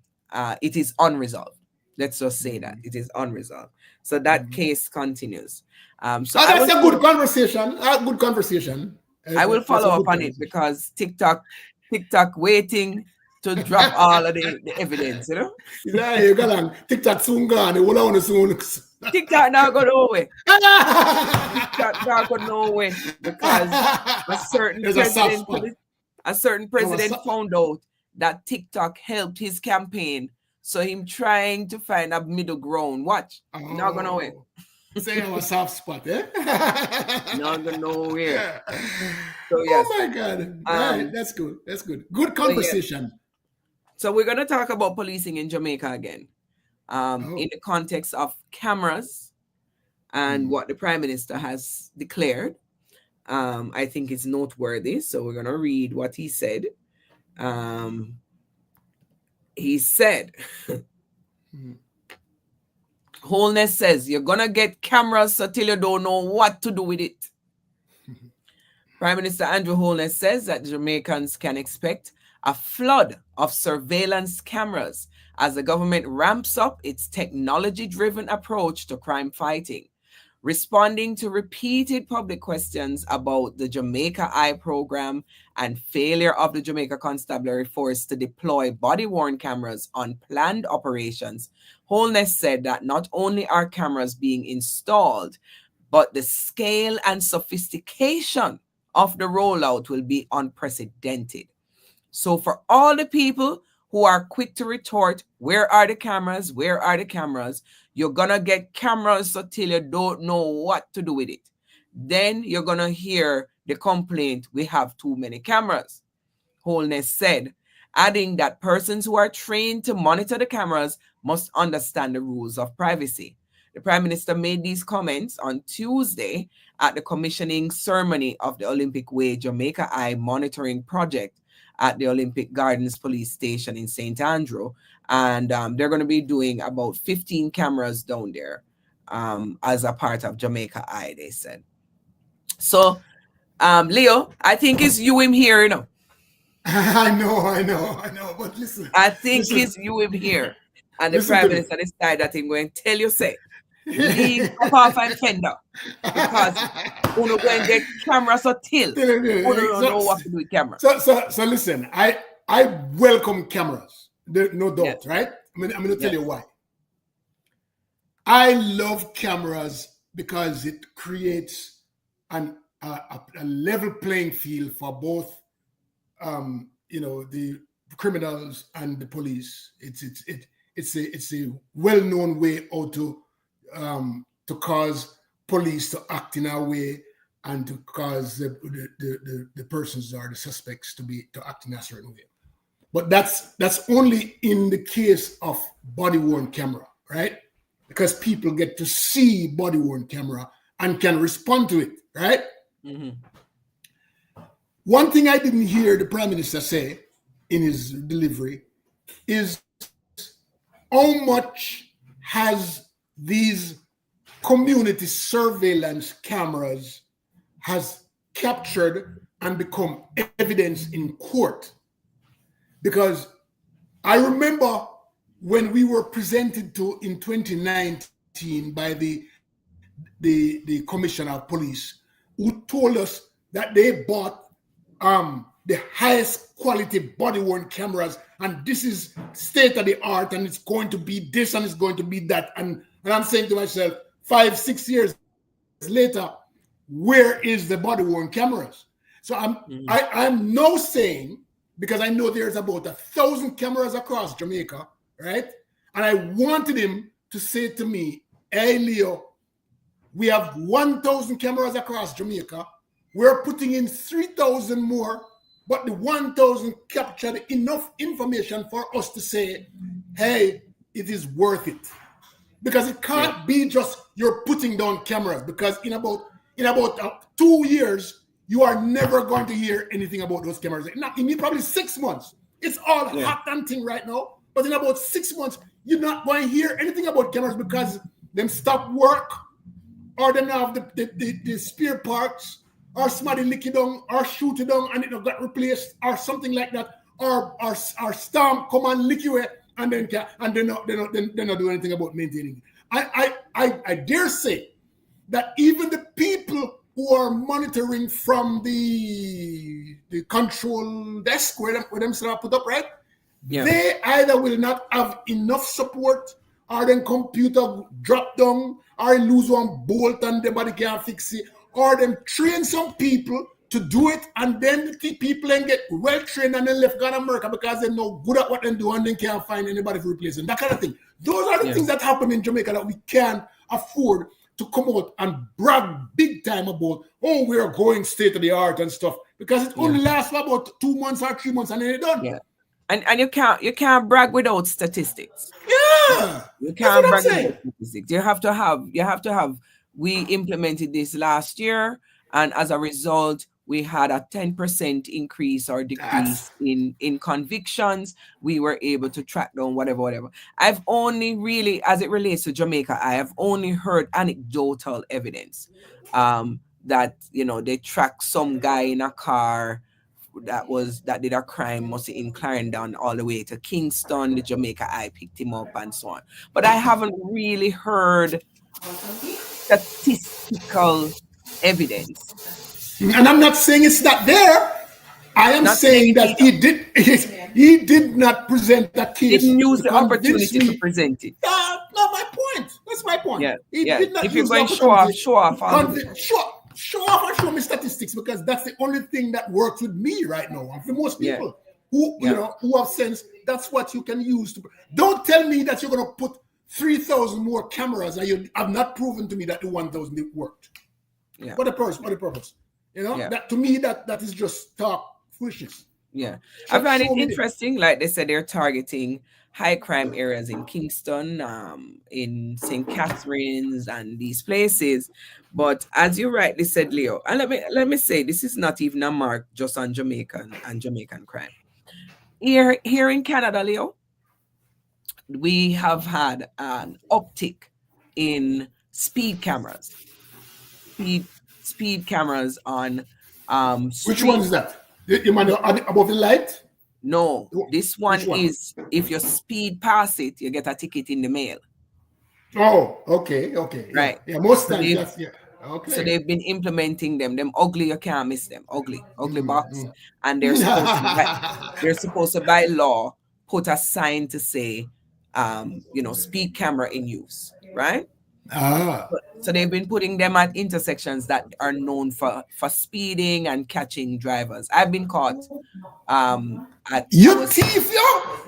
it is unresolved. Let's just say that Mhm. it is unresolved. So that Mhm. case continues. So Oh, that's a good conversation. A good conversation. I will That's a follow up good on it conversation. because TikTok waiting to drop all of the evidence, you know? Yeah, you got on TikTok soon gone. You will on soon. TikTok now go nowhere. TikTok now go nowhere because a certain There's a soft president spot. a certain There was president found out that TikTok helped his campaign. So him trying to find a middle ground. Watch. Not go nowhere. oh, say I have a soft spot, eh? Not go nowhere. Yeah. So Oh yes. my God. Right, Um that's good. That's good. Good so yeah. conversation. So we're gonna talk about policing in Jamaica again. In Oh. the context of cameras and Hmm. what the Prime Minister has declared. I think it's noteworthy. So we're going to read what he said. Um, he said, Hmm. Wholeness says, you're going to get cameras until you don't know what to do with it. Prime Minister Andrew Holness says that Jamaicans can expect a flood of surveillance cameras as the government ramps up its technology-driven approach to crime fighting. Responding to repeated public questions about the Jamaica Eye program and failure of the Jamaica Constabulary Force to deploy body-worn cameras on planned operations, Holness said that not only are cameras being installed, but the scale and sophistication of the rollout will be unprecedented. So for all the people who are quick to retort, where are the cameras? Where are the cameras? You're going to get cameras until you don't know what to do with it. Then you're going to hear the complaint, we have too many cameras. Holness said, adding that persons who are trained to monitor the cameras must understand the rules of privacy. The Prime Minister made these comments on Tuesday at the commissioning ceremony of the Olympic Way Jamaica Eye Monitoring Project at the Olympic Gardens Police Station in St. Andrew. And they're going to be doing about 15 cameras down there as a part of Jamaica Eye, they said. So, Leo, I think it's you him here, you know. I know. But listen, I think listen, it's you him here. And the listen Prime to me. Minister decided that he's going to tell you, say, leave up off and fender because uno go and get cameras or till. Uno don't so, know what to do with camera. so listen. I welcome cameras. No doubt, Yes, right? I'm going to tell you yes, why. I love cameras because it creates a level playing field for both, the criminals and the police. It's a well known way how to cause police to act in a way and to cause the persons or the suspects to act in a certain way. But that's only in the case of body worn camera, right? Because people get to see body worn camera and can respond to it, right? Mm-hmm. One thing I didn't hear the Prime Minister say in his delivery is how much has these community surveillance cameras has captured and become evidence in court. Because I remember when we were presented to in 2019 by the Commissioner of Police, who told us that they bought the highest quality body-worn cameras, and this is state of the art, and it's going to be this and it's going to be that. And I'm saying to myself, 5-6 years later, where is the body-worn cameras? So I'm now saying, because I know there's about 1,000 cameras across Jamaica, right? And I wanted him to say to me, hey, Leo, we have 1,000 cameras across Jamaica. We're putting in 3,000 more, but the 1,000 captured enough information for us to say, hey, it is worth it. Because it can't be just you're putting down cameras, because in about 2 years, you are never going to hear anything about those cameras. In probably 6 months. It's all hot and thing right now. But in about 6 months, you're not going to hear anything about cameras because them stop work, or them have the spare parts, or somebody lick it down, or shoot it down and it got replaced, or something like that, or storm come and lick you away, and then they're not doing anything about maintaining it. I dare say that even the people who are monitoring from the control desk where them start put up, right? Yeah. They either will not have enough support, or then computer drop down, or lose one bolt and the body can't fix it, or them train some people to do it, and then the people then get well trained and then left gone America because they're not good at what they do and they can't find anybody to replace them. That kind of thing. Those are the things that happen in Jamaica that we can't afford to come out and brag big time about, oh, we're going state of the art and stuff, because it only lasts for about 2 months or 3 months and then it's done. Yeah. And you can't brag without statistics. Yeah. You can't brag without statistics. You have to have we implemented this last year, and as a result, we had a 10% increase or decrease in convictions. We were able to track down whatever. I've only really, as it relates to Jamaica, I have only heard anecdotal evidence that, they tracked some guy in a car that did a crime, mostly in Clarendon, all the way to Kingston. The Jamaica Eye picked him up and so on. But I haven't really heard statistical evidence. And I'm not saying it's not there. I am saying that he did not present that case. Didn't use the opportunity to present it. Not my point. That's my point. Yeah. Did not if you're going to show off. Show off and show me statistics, because that's the only thing that works with me right now. And for most people who have sense, that's what you can use to. Don't tell me that you're going to put 3,000 more cameras and you have not proven to me that the 1,000 worked. Yeah. What a purpose. That to me that is just talk foolishness. Yeah. I find it interesting. Like they said, they're targeting high crime areas in Kingston, in St. Catharines and these places. But as you rightly said, Leo, and let me say, this is not even a mark just on Jamaican and Jamaican crime. Here in Canada, Leo, we have had an uptick in speed cameras. Speed cameras on Which one is that? You mean above the light? No, this one is if you speed past it, you get a ticket in the mail. Oh, okay. Right. Yeah, most times, yes, yeah. Okay. So they've been implementing them. Them ugly, you can't miss them. Ugly box. And they're supposed to by law put a sign to say, speed camera in use, right? So they've been putting them at intersections that are known for speeding and catching drivers. I've been caught at thief, yo!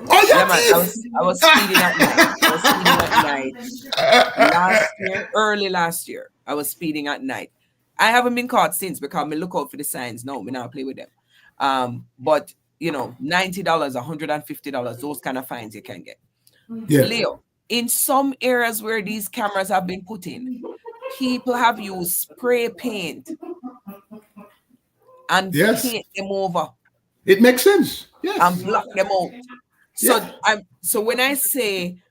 Oh, you thief! I was speeding at night. Early last year. I was speeding at night. I haven't been caught since because me look out for the signs. No, me not play with them. But you know, $90, $150, those kind of fines you can get. Yeah. Leo, in some areas where these cameras have been put in, people have used spray paint and Yes. paint them over It makes sense. and Yes. block them out. Yeah. So when I say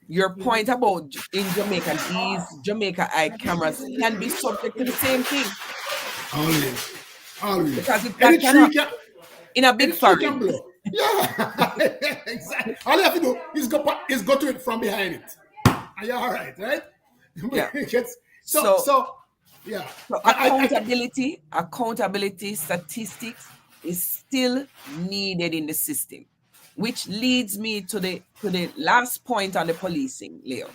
your point about in Jamaica, these Jamaica eye cameras can be subject to the same thing Always. Always. because Any that can tree happen can in a big any tree can forest. blow. Yeah. Exactly. All you have to do is go to it from behind it. Are you all right? Right? Yeah. So So yeah. So I accountability statistics is still needed in the system, which leads me to the last point on the policing, Leo.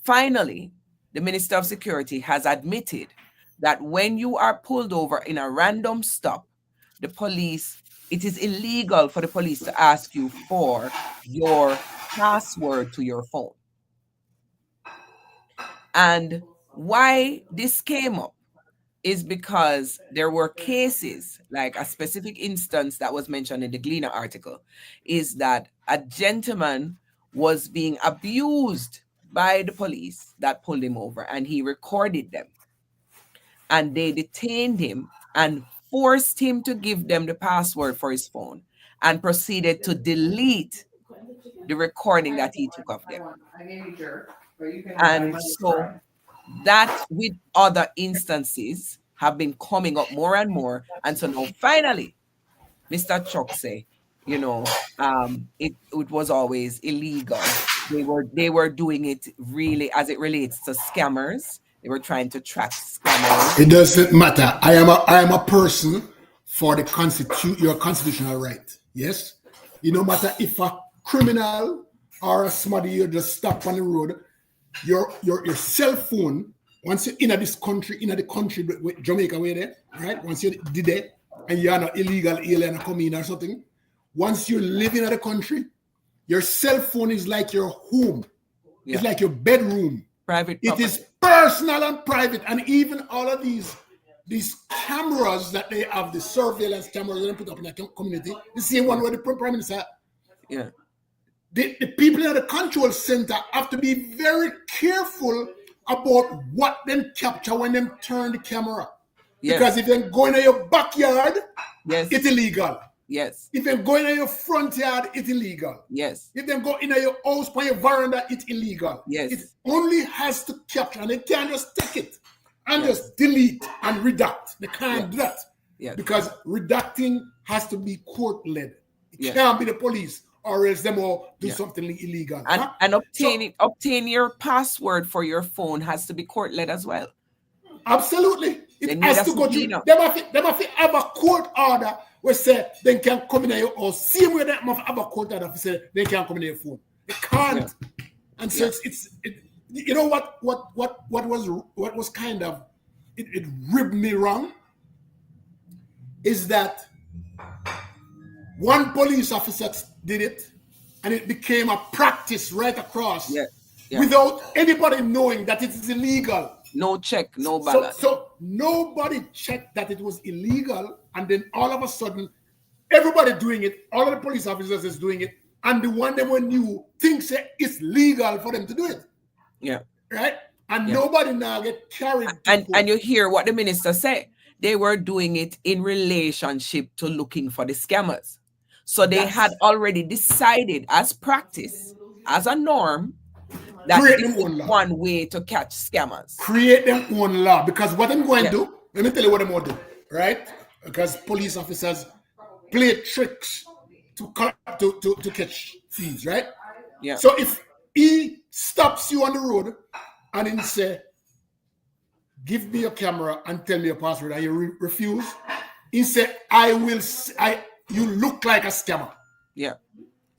Finally, the Minister of Security has admitted that when you are pulled over in a random stop, it is illegal for the police to ask you for your password to your phone. And why this came up is because there were cases, like a specific instance that was mentioned in the Gleaner article, is that a gentleman was being abused by the police that pulled him over, and he recorded them. And they detained him and forced him to give them the password for his phone and proceeded to delete the recording that he took of them. And so that with other instances have been coming up more and more. And so now finally, Mr. Chuck say, it was always illegal. They were doing it really as it relates to scammers. They were trying to track scammers. It doesn't matter. I am a person for your constitutional right. Yes. It no matter if a criminal or a somebody you just stop on the road, your cell phone, once you're in this country, in the country with Jamaica way there, right? Once you did it and you're not illegal alien come in or something, once you live in the country, your cell phone is like your home. Yeah. It's like your bedroom. Private property. It is personal and private. And even all of these cameras that they have, the surveillance cameras that they put up in the community, the same one where the Prime Minister. Yeah. The people in the control center have to be very careful about what them capture when them turn the camera. Yes. Because if they're going in your backyard, yes, it's illegal. Yes. If they're going in your front yard, it's illegal. Yes. If they go in your house by your veranda, it's illegal. Yes. It only has to capture, and they can't just take it and just delete and redact. They can't do that. Yes. Because redacting has to be court-led. It can't be the police, or else them all do something illegal. And obtain your password for your phone has to be court-led as well. Absolutely. It has to go through. They must have a court order where say they can come in your house. Same way they must have a court order for say they can't come in your phone. They can't. Yeah. And so it's you know what was kind of it ribbed me wrong is that one police officer did it and it became a practice right across without anybody knowing that it is illegal. No check, no balance. So nobody checked that it was illegal, and then all of a sudden, everybody doing it, all of the police officers is doing it, and the one that one knew thinks it's legal for them to do it. Yeah. Right? And nobody now get carried. And you hear what the minister said. They were doing it in relationship to looking for the scammers. So they had already decided as practice, as a norm, that this is one way to catch scammers. Create their own law. Because what I'm going to do, let me tell you what I'm going to do, right? Because police officers play tricks to catch thieves, right? Yeah. So if he stops you on the road and he say, give me your camera and tell me your password, and you refuse, he said, you look like a scammer. Yeah.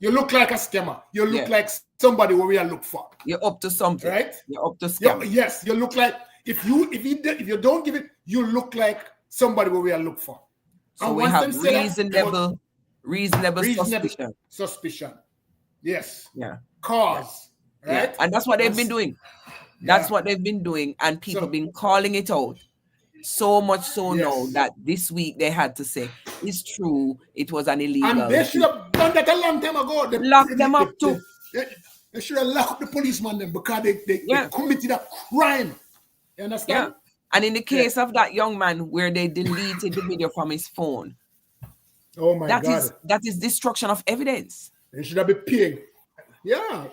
You look like a scammer. You look like somebody where we are look for. You're up to something, right? You're up to scam. Yes, you look like if you don't give it, you look like somebody where we are look for. So we have reasonable suspicion. Suspicion. Yes. Yeah. Cause. Right. Yeah. And that's what they've been doing. That's Yeah. what they've been doing, and people So been calling it out. So much so now yes, that this week they had to say it's true. It was an and illegal. they should have done that a long time ago. Lock them up too. They should have locked up the policeman then because they Yeah, committed a crime. You yeah. understand? And in the Yeah. case of that young man where they deleted the video from his phone, Oh my God. that is destruction of evidence. They should have been paying. Yeah.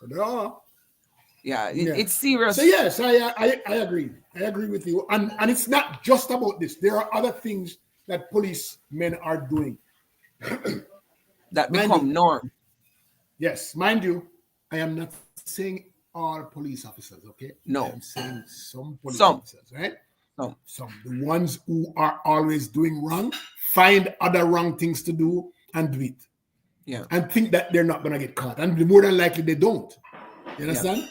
No. Yeah, Yeah. it's So serious. yes, I agree. I agree with you. And it's not just about this. There are other things that policemen are doing. That Mind you, become norm. yes, mind you, I am not saying all police officers, okay? I am No, saying some police some, officers, right? some. Some, the ones who are always doing wrong, find other wrong things to do and do it. Yeah, And think that they're not going to get caught. And more than likely, they don't. You yeah. understand?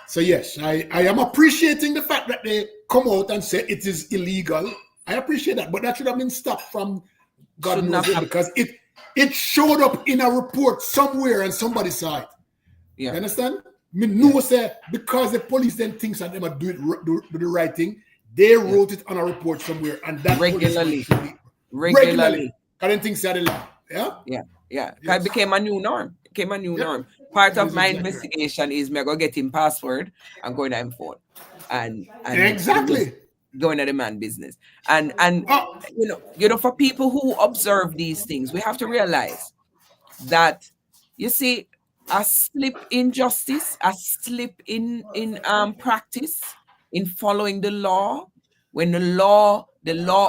So, yes, I am appreciating the fact that they come out and say it is illegal. I appreciate that. But that should have been stopped from God Shouldn't knows have where happened. because it showed up in a report somewhere and somebody saw it. You Yeah, understand? Me yeah. know say because the police then thinks that they might do the right thing, they Yeah. wrote it on a report somewhere, and that policeman Regularly, should be regularly. regularly. Because then things are the law. Yeah? Yeah, yeah. 'Cause it Yes. became a new norm. It became a new Yep. norm. Part That of is my exactly right. investigation is me go get him password and going to him phone, and he was Exactly. going to the man business. And Oh, for people who observe these things, we have to realize that you see a slip in justice, a slip in practice, in following the law. When the law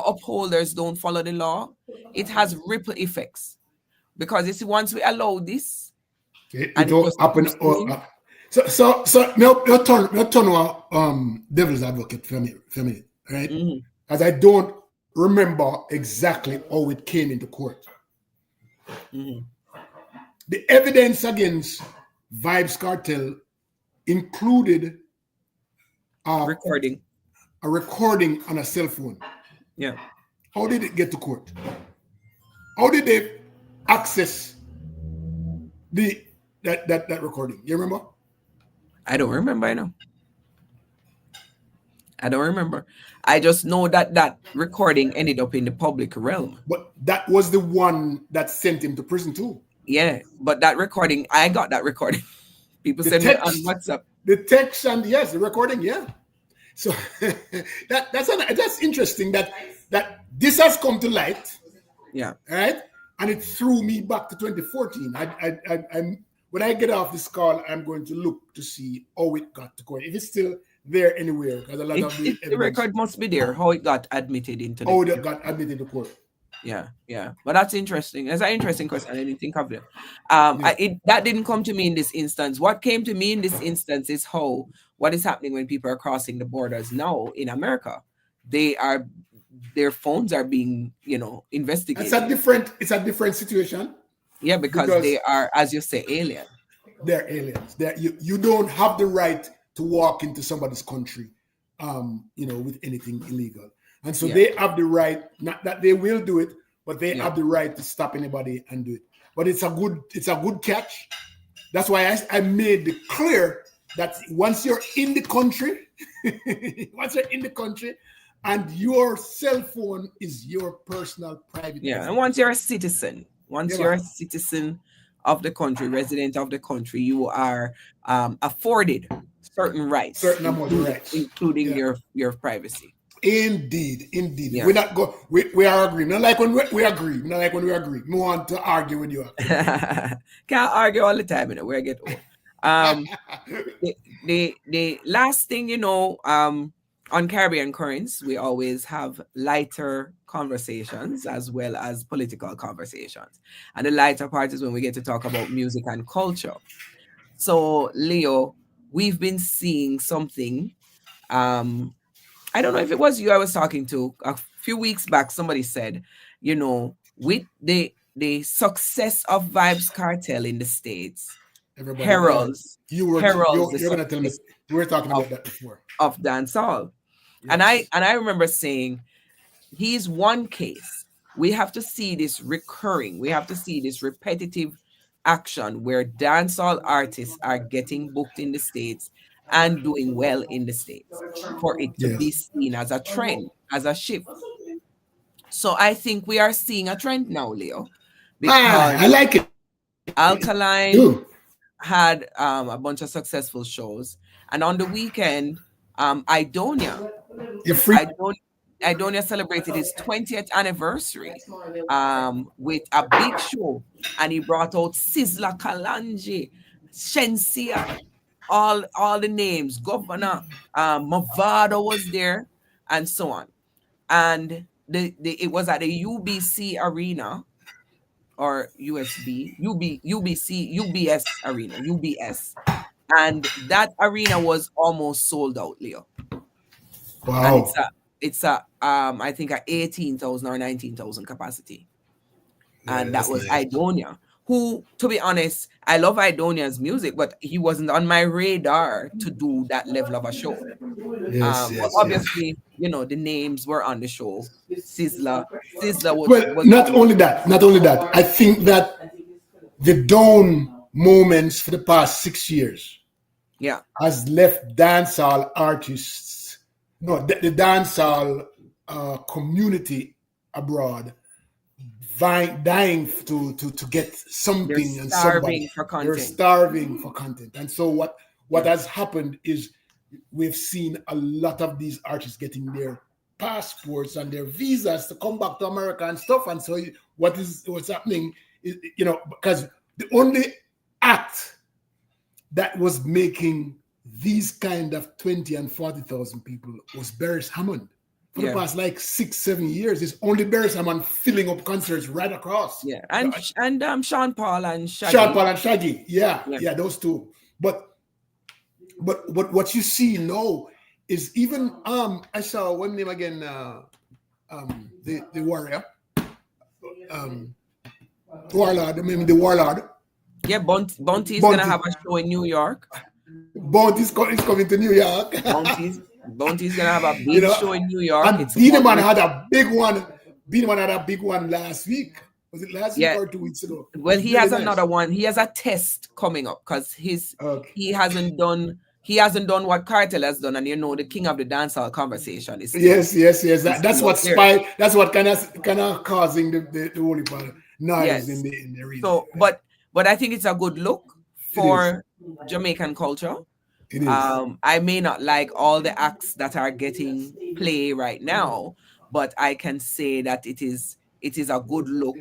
upholders don't follow the law, it has ripple effects. Because you see, once we allow this it and it will just happen. keeps going, So me turn devil's advocate for a minute, right? mhm, As I don't remember exactly how it came into court. mhm, The evidence against Vibes Cartel included uh, recording, a recording on a cell phone. yeah, How did it get to court? How did they access the that recording? You remember? I don't remember. I don't remember. I just know that that recording ended up in the public realm. But that was the one that sent him to prison too. Yeah, but that recording, I got that recording. People The send me on text, WhatsApp. and yes, the recording, yeah. So that's interesting that this has come to light, Yeah, right? And it threw me back to 2014. I'm when I get off this call, I'm going to look to see how it got to court. If it's still there anywhere, because a lot of the the evidence, record must be there. How it got admitted into the. how that got admitted to court. Yeah, yeah. But that's interesting. That's an interesting question. I didn't think of it. Yeah. That didn't come to me in this instance. What came to me in this instance is what is happening when people are crossing the borders now in America. They are their phones are being investigated. It's a different situation Yeah, because because they are, as you say, alien. they're aliens. You don't have the right to walk into somebody's country, with anything illegal. And so Yeah, they have the right, not that they will do it, but they yeah, have the right to stop anybody and do it. But it's a good catch. That's why I made it clear that once you're in the country, and your cell phone is your personal private yeah. And device. once Yeah, you're man. a citizen of the country, resident of the country, you are afforded certain rights, Certain amount of rights. including Yeah. your privacy. Indeed. Yeah. We're not go. We are agreeing. Not like when we agree. Not like when we agree. We want to argue with you. Can't argue all the time, where I get old. Um, the last thing, on Caribbean Currents, we always have lighter conversations as well as political conversations. And the lighter part is when we get to talk about music and culture. So, Leo, we've been seeing something. I don't know if it was you I was talking to a few weeks back. Somebody said, with the success of Vibes Cartel in the States, Everybody. heralds heralds the You're gonna tell me success we were talking of about that before. of dancehall. And I Yes. and I remember saying, he's one case. We have to see this recurring. We have to see this repetitive action where dancehall artists are getting booked in the States and doing well in the States for it to be Yes. seen as a trend, as a shift. So I think we are seeing a trend now, Leo, Ah, because I like it. Do. Alkaline had a bunch of successful shows, and on the weekend, Idonia, You're free. Idon- Idonia celebrated his 20th anniversary with a big show, and he brought out Sizzla Kalonji, Shensia, all the names, Governor, Mavado was there, and so on. And it was at the UBC Arena or USB, UBS Arena, UBS. And that arena was almost sold out, Leo. And Wow. it's a I think a 18,000 or 19,000 capacity. Yeah, And that that's was nice. Idonia, who, to be honest, I love Idonia's music, but he wasn't on my radar to do that level of a show. Yes, But yes, yes. obviously, the names were on the show. Sizzler, Sizzler was Well, was not always only that, not only that. I think that the down moments for the past 6 years yeah. has left dancehall artists, no, the dancehall community abroad dying to get They're something and somebody. starving for They're content. starving for content. And so what Yeah. has happened is we've seen a lot of these artists getting their passports and their visas to come back to America and stuff. And so what's happening is, because the only act that was making these kind of 20 and 40,000 people was Beres Hammond. For the Yeah. past like 6-7 years, it's only Beres Hammond filling up concerts right across. Yeah. And Sean Paul and Sean Shaggy. Paul and Shaggy, yeah, Yeah. yeah, those two. But what you see now is even I saw one name again, the warrior, um warlord, maybe the warlord. Yeah, Bounty is gonna Bounty. have a show in New York. Bounty is coming to New York. Bounty's gonna have a you big know, show in New York. and It's Beenie one Man with had a big one. Beenie Man had a big one last week. Was it last week yeah. or 2 weeks ago? It Well, was he really has nice. another one. He has a test coming up because Okay. he hasn't done what Cartel has done, and the king of the dancehall conversation is still Yes, yes, yes. is That's still out what there. That's what kind of causing the holy part noise Yes. in the region. So, but I think it's a good look It is. for Jamaican culture. It is. I may not like all the acts that are getting play right now, but I can say that it is a good look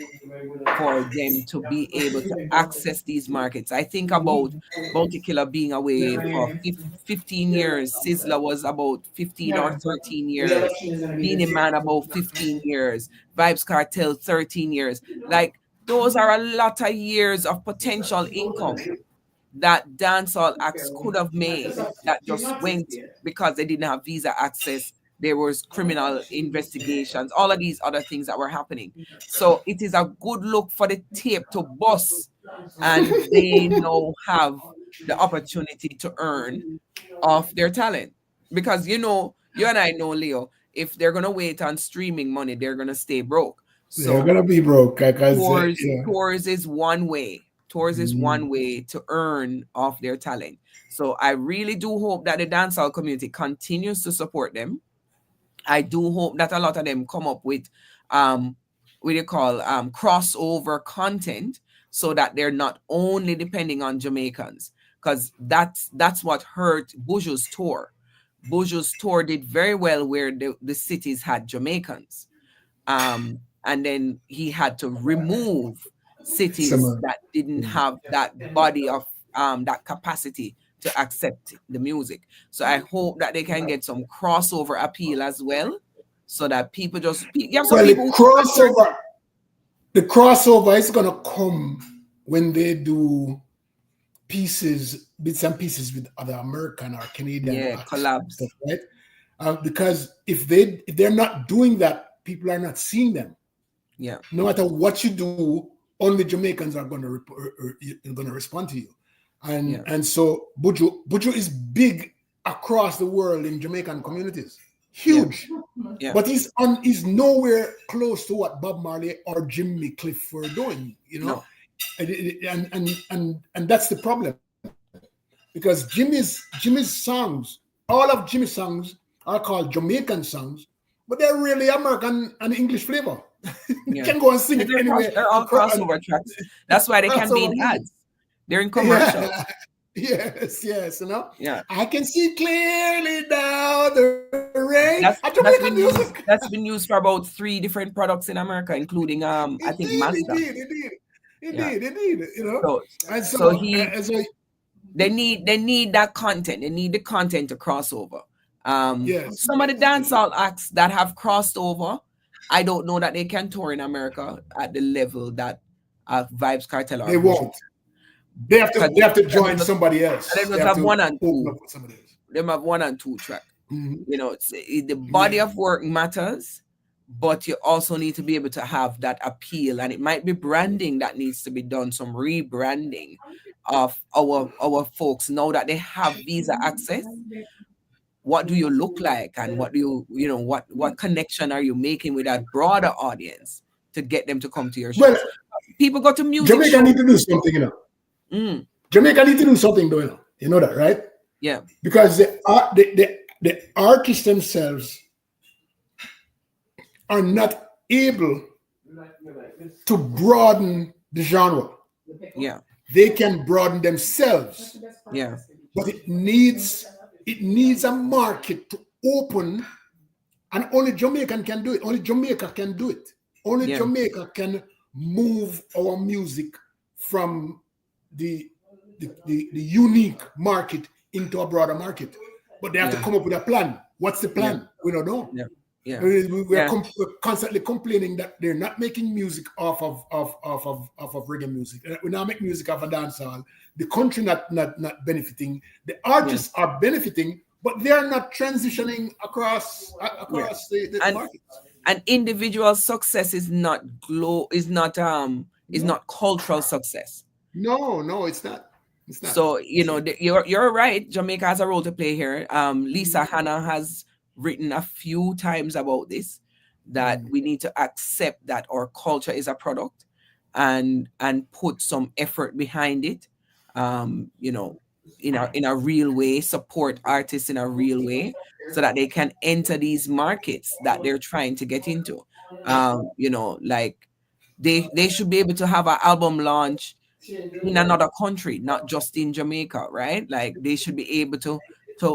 for them to be able to access these markets. I think about Bounty Killer being away for 15 years. Sizzler was about 15 or 13 years. Beanie Man about 15 years. Vibes Cartel 13 years. Like, those are a lot of years of potential income that dancehall acts could have made that just went because they didn't have visa access. There was criminal investigations, all of these other things that were happening. So it is a good look for the tape to bust, and they now have the opportunity to earn off their talent. Because you and I know, Leo, if they're gonna wait on streaming money, they're gonna stay broke. They're So gonna be broke because tours is one way. Tours is one way to earn off their talent. So I really do hope that the dancehall community continues to support them. I do hope that a lot of them come up with what do you call crossover content, so that they're not only depending on Jamaicans, because that's what hurt Buju's tour. Buju's tour did very well where the cities had Jamaicans, and then he had to remove cities some that didn't have that body of that capacity to accept the music. So I hope that they can get some crossover appeal as well, so that people you have some well people who go concert. the crossover is gonna come when they do bits and pieces with other American or Canadian Yeah, artists and collabs. stuff, right? Because if they're not doing that, people are not seeing them. Yeah, No matter what you do, only Jamaicans are going to respond to you, yeah, and so Buju is big across the world in Jamaican communities, yeah, huge, yeah. but he's nowhere close to what Bob Marley or Jimmy Cliff were doing, No. and that's the problem. because Jimmy's songs, all of Jimmy's songs are called Jamaican songs, but they're really American and English flavor. You Yeah. can go and sing Yeah, it anywhere. they're all crossover tracks. That's why they can be Crossover in music. ads. They're in commercials. Yeah. Yes. Yeah. I can see clearly now the rain. A Jamaican That's music. been used. That's been used for about 3 different products in America, including I think Mazda. Yeah. Indeed. So And so so, he they need that content. They need the content to cross over. yes. Some of the dancehall acts that have crossed over, I don't know that they can tour in America at the level that Vibes Cartel or They Buju, won't. They have to. because They have to join somebody else. they They just have have to one and open two. up with somebody else. They have one and two track. Mhm. The body of work matters, but you also need to be able to have that appeal, and it might be branding that needs to be done, some rebranding of our folks now that they have visa access. What do you look like, and what do what connection are you making with that broader audience to get them to come to your Well, shows? People go to music Jamaica shows. need to do something. Mm, Jamaica need to do something, though. You know that, right? yeah, Because the artists themselves are not able to broaden the genre. yeah, They can broaden themselves, yeah, but it needs a market to open, and only Jamaican can do it. Only Jamaica can do it. Only yeah, Jamaica can move our music from the unique market into a broader market. But they have to yeah, come up with a plan. What's the yeah, plan? We don't know. yeah, yeah, We're yeah, constantly complaining that they're not making music off of reggae music. We're not making music off of dancehall. The country not benefiting. The yeah, artists are benefiting, but they are not transitioning across yeah. the And market. individual success is not cultural success. No, it's not. It's not. So you're right. Jamaica has a role to play here. Lisa Hanna has written a few times about this, that we need to accept that our culture is a product, and put some effort behind it. In a real way, support artists in a real way, so that they can enter these markets that they're trying to get into. Like they should be able to have an album launch in another country, not just in Jamaica, right? Like they should be able to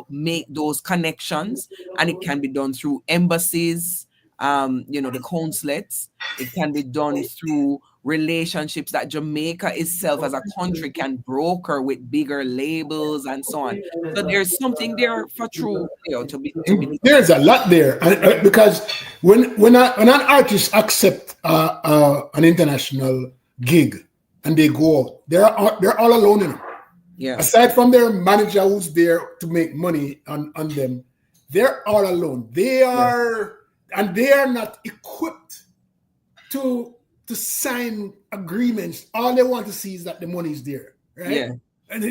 make those connections, and it can be done through embassies, the consulates. It can be done through relationships that Jamaica itself as a country can broker with bigger labels and so on. So there's something there for true, to be. There's a lot there, because when an artist accept an international gig and they go out, they're all alone in it. Yeah, Aside from their manager who's there to make money on them, they're all alone. They yeah, are, and they are not equipped to sign agreements. All they want to see is that the money is there, right? yeah. And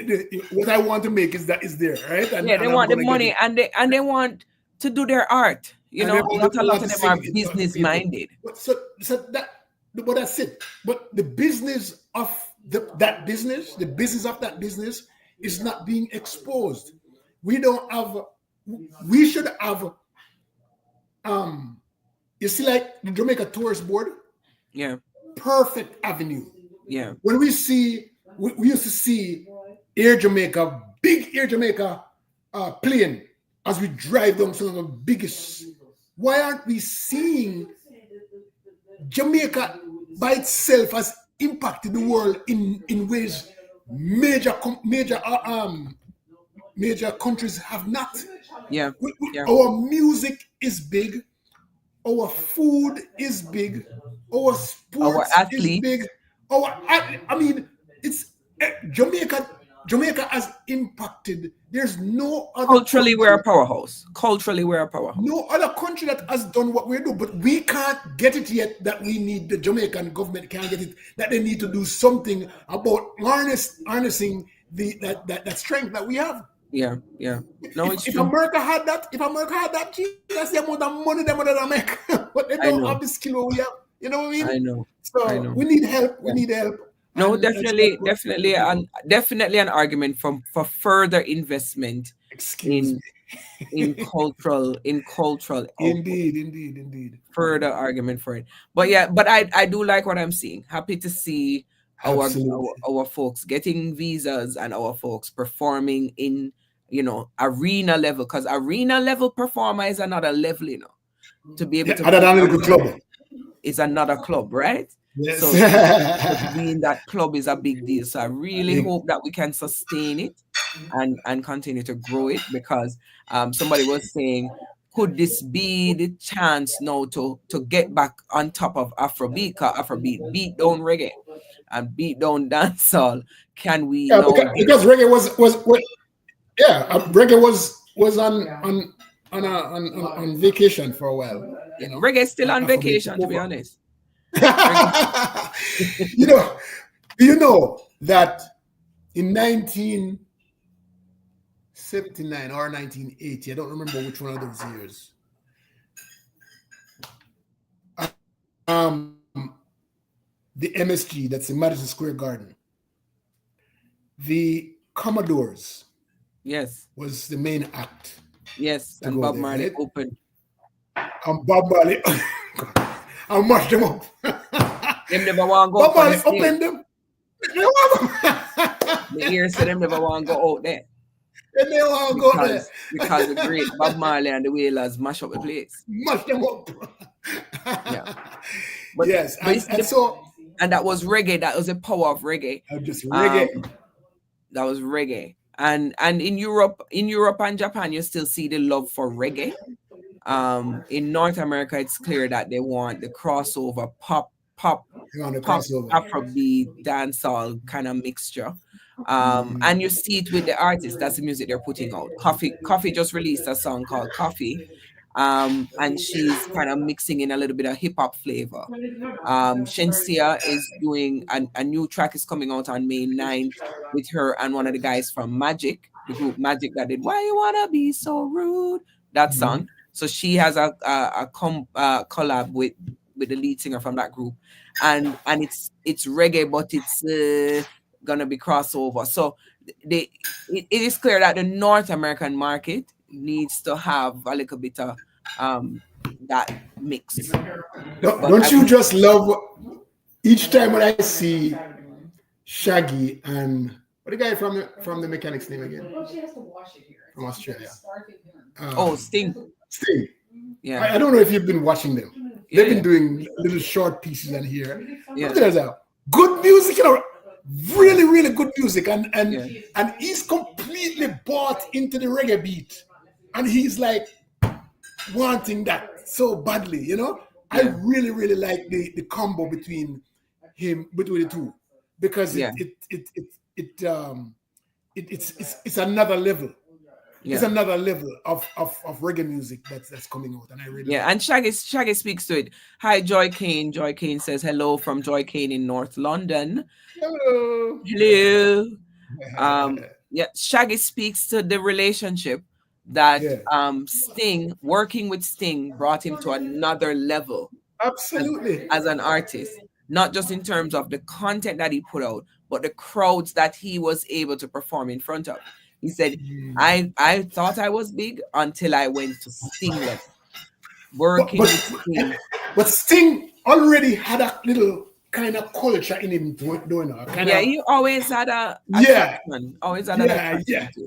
what I want to make is that is there, right? And, Yeah, they and I'm want the gonna get money, it. and they want to do their art. And they Not a lot want of to them sing are it in front of business people. minded. But that's it. But the business of that business, the business of that business is not being exposed. We don't have. We should have. You see, like the Jamaica Tourist Board, Yeah, perfect avenue. yeah, When we used to see Air Jamaica, big Air Jamaica plane as we drive down some of the biggest. Why aren't we seeing Jamaica by itself has impacted the world in ways major countries have not. yeah, yeah. Our music is big, our food is big, our Our sports is athletes. big. I mean, it's Jamaica. Jamaica has impacted. There's no other Culturally, we're a country, powerhouse. Culturally, we're a powerhouse. no other country that has done what we do, but we can't get it yet. That we need, the Jamaican government can't get it. That they need to do something about harnessing that strength that we have. Yeah, yeah. No, it's If true. America had that, that's the amount of money they would make. But they I don't know. have the skill we have. You know what I mean? I know. I So know. we need help. We Yeah, need help. No, and that's definitely, definitely an argument for further investment excuse in me. cultural output. Indeed, indeed, indeed. Further argument for it. But yeah, but I do like what I'm seeing. Happy to see Absolutely. our folks getting visas and our folks performing in, arena level, because arena level performer is another level, to be able Yeah, to other put than a on little club. is another club, right? Yes. So to be in that club is a big deal. So I really Big. hope that we can sustain it and continue to grow it, because somebody was saying, could this be the chance now to get back on top of Afrobeat? Because Afrobeat beat down reggae and beat down dancehall. Can we Yeah, now get because reggae was yeah, reggae was on vacation for a while, yeah, reggae still on Afrobeat took vacation, to be over. honest. Reggae, you know, do you know that in 1979 or 1980, I don't remember which one of those years, the MSG, that's in Madison Square Garden, the Commodores yes, was the main act yes, to and go Bob there, Marley right? open. And Bob Marley, I mashed them up. Them never want to go Bob up on the Marley stage. opened them. The ears said them never want to go out there. And they all go there. Because the great Bob Marley and the Wailers mash up the place. Mash them up. Yeah. But Yes, but you see and that was reggae. That was the power of reggae. Just reggae. That was reggae. And in Europe and Japan, you still see the love for reggae. In North America, it's clear that they want the crossover pop, Afrobeat, dancehall kind of mixture. And you see it with the artists. That's the music they're putting out. Coffee just released a song called Coffee. And she's kind of mixing in a little bit of hip hop flavor. Shensia is doing a new track is coming out on May 9th with her and one of the guys from Magic, the group Magic that did Why You Wanna Be So Rude, that song. So she has a collab with the lead singer from that group, and it's reggae, but it's gonna be crossover. So it is clear that the North American market needs to have a little bit of that mix. Don't you just love each time when I see Shaggy and what the guy from the Mechanics name again? From Australia. Sting. Sting. Yeah. I don't know if you've been watching them. They've been doing little short pieces in here. Yeah. There's good music, really, really good music. And he's completely bought into the reggae beat. And he's like wanting that so badly, I really, really like the combo between the two, because it's another level. It's another level of reggae music that's coming out, and I really like and Shaggy speaks to it. Hi, Joy Kane. Joy Kane says hello from Joy Kane in North London. Hello. Shaggy speaks to the relationship that Sting, working with Sting, brought him to another level. Absolutely. As an artist, not just in terms of the content that he put out, but the crowds that he was able to perform in front of. He said, I thought I was big until I went to Sting level. Working with Sting. But Sting already had a little kind of culture in him doing that. He always had a always had a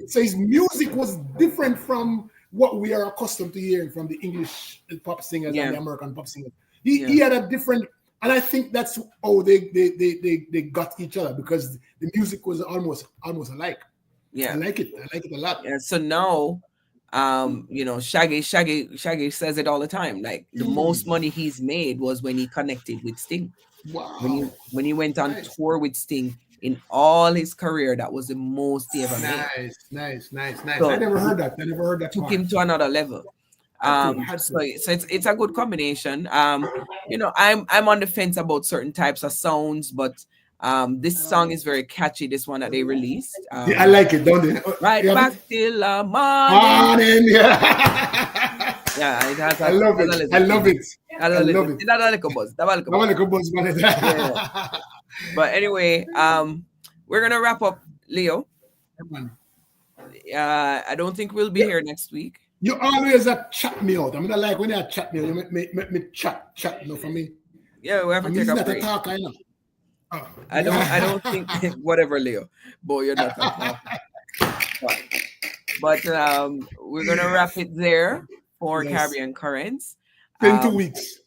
So his music was different from what we are accustomed to hearing from the English pop singers and the American pop singers. He had a different, and I think that's how they got each other, because the music was almost alike. I like it a lot. So now Shaggy says it all the time, like the most money he's made was when he connected with Sting. Wow. When he went on tour with Sting in all his career, that was the most he ever made. Nice. So I never heard that. Took him to another level. So it's a good combination. I'm on the fence about certain types of sounds, but this song is very catchy. This one that they released. I like it, don't they? Right back till morning. It has. I love it. I love it. That little buzz. But anyway, we're gonna wrap up, Leo. Man. I don't think we'll be here next week. You always chat me out. I mean, I like when you chat me out. You make me chat, you know, for me. Yeah, we have I'm to take easy a not to break. talk, I know. Oh. I don't think whatever, Leo. Boy, you're not a talker. But, we're gonna wrap it there for Yes. Caribbean Currents. In two Um, weeks.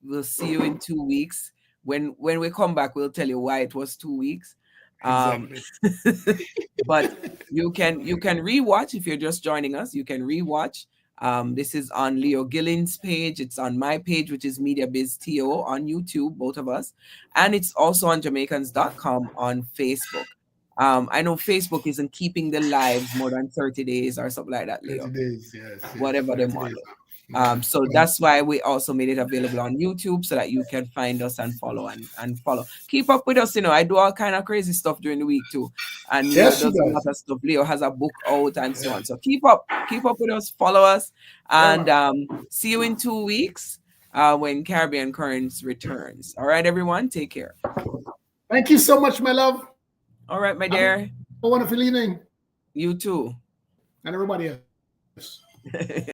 we'll see you in 2 weeks. When we come back, we'll tell you why it was 2 weeks. Um, Exactly. but you can rewatch if you're just joining us. You can rewatch. This is on Leo Gillen's page. It's on my page, which is Media Biz TO on YouTube, both of us, and it's also on Jamaicans.com on Facebook. I know Facebook isn't keeping the lives more than 30 days or something like that, 30 Leo. days. Yes, yes. Whatever they 30 want. days. Yeah. So that's why we also made it available on YouTube so that you can find us and follow and follow. Keep up with us, I do all kind of crazy stuff during the week too. And Leo Yes, she does a lot does. of stuff. Leo has a book out and so Yeah. on. So keep up with us, follow us, Yeah, and man. see you in 2 weeks when Caribbean Currents returns. All right, everyone, take care. Thank you so much, my love. All right, my Have a dear. wonderful evening. You too. And everybody else.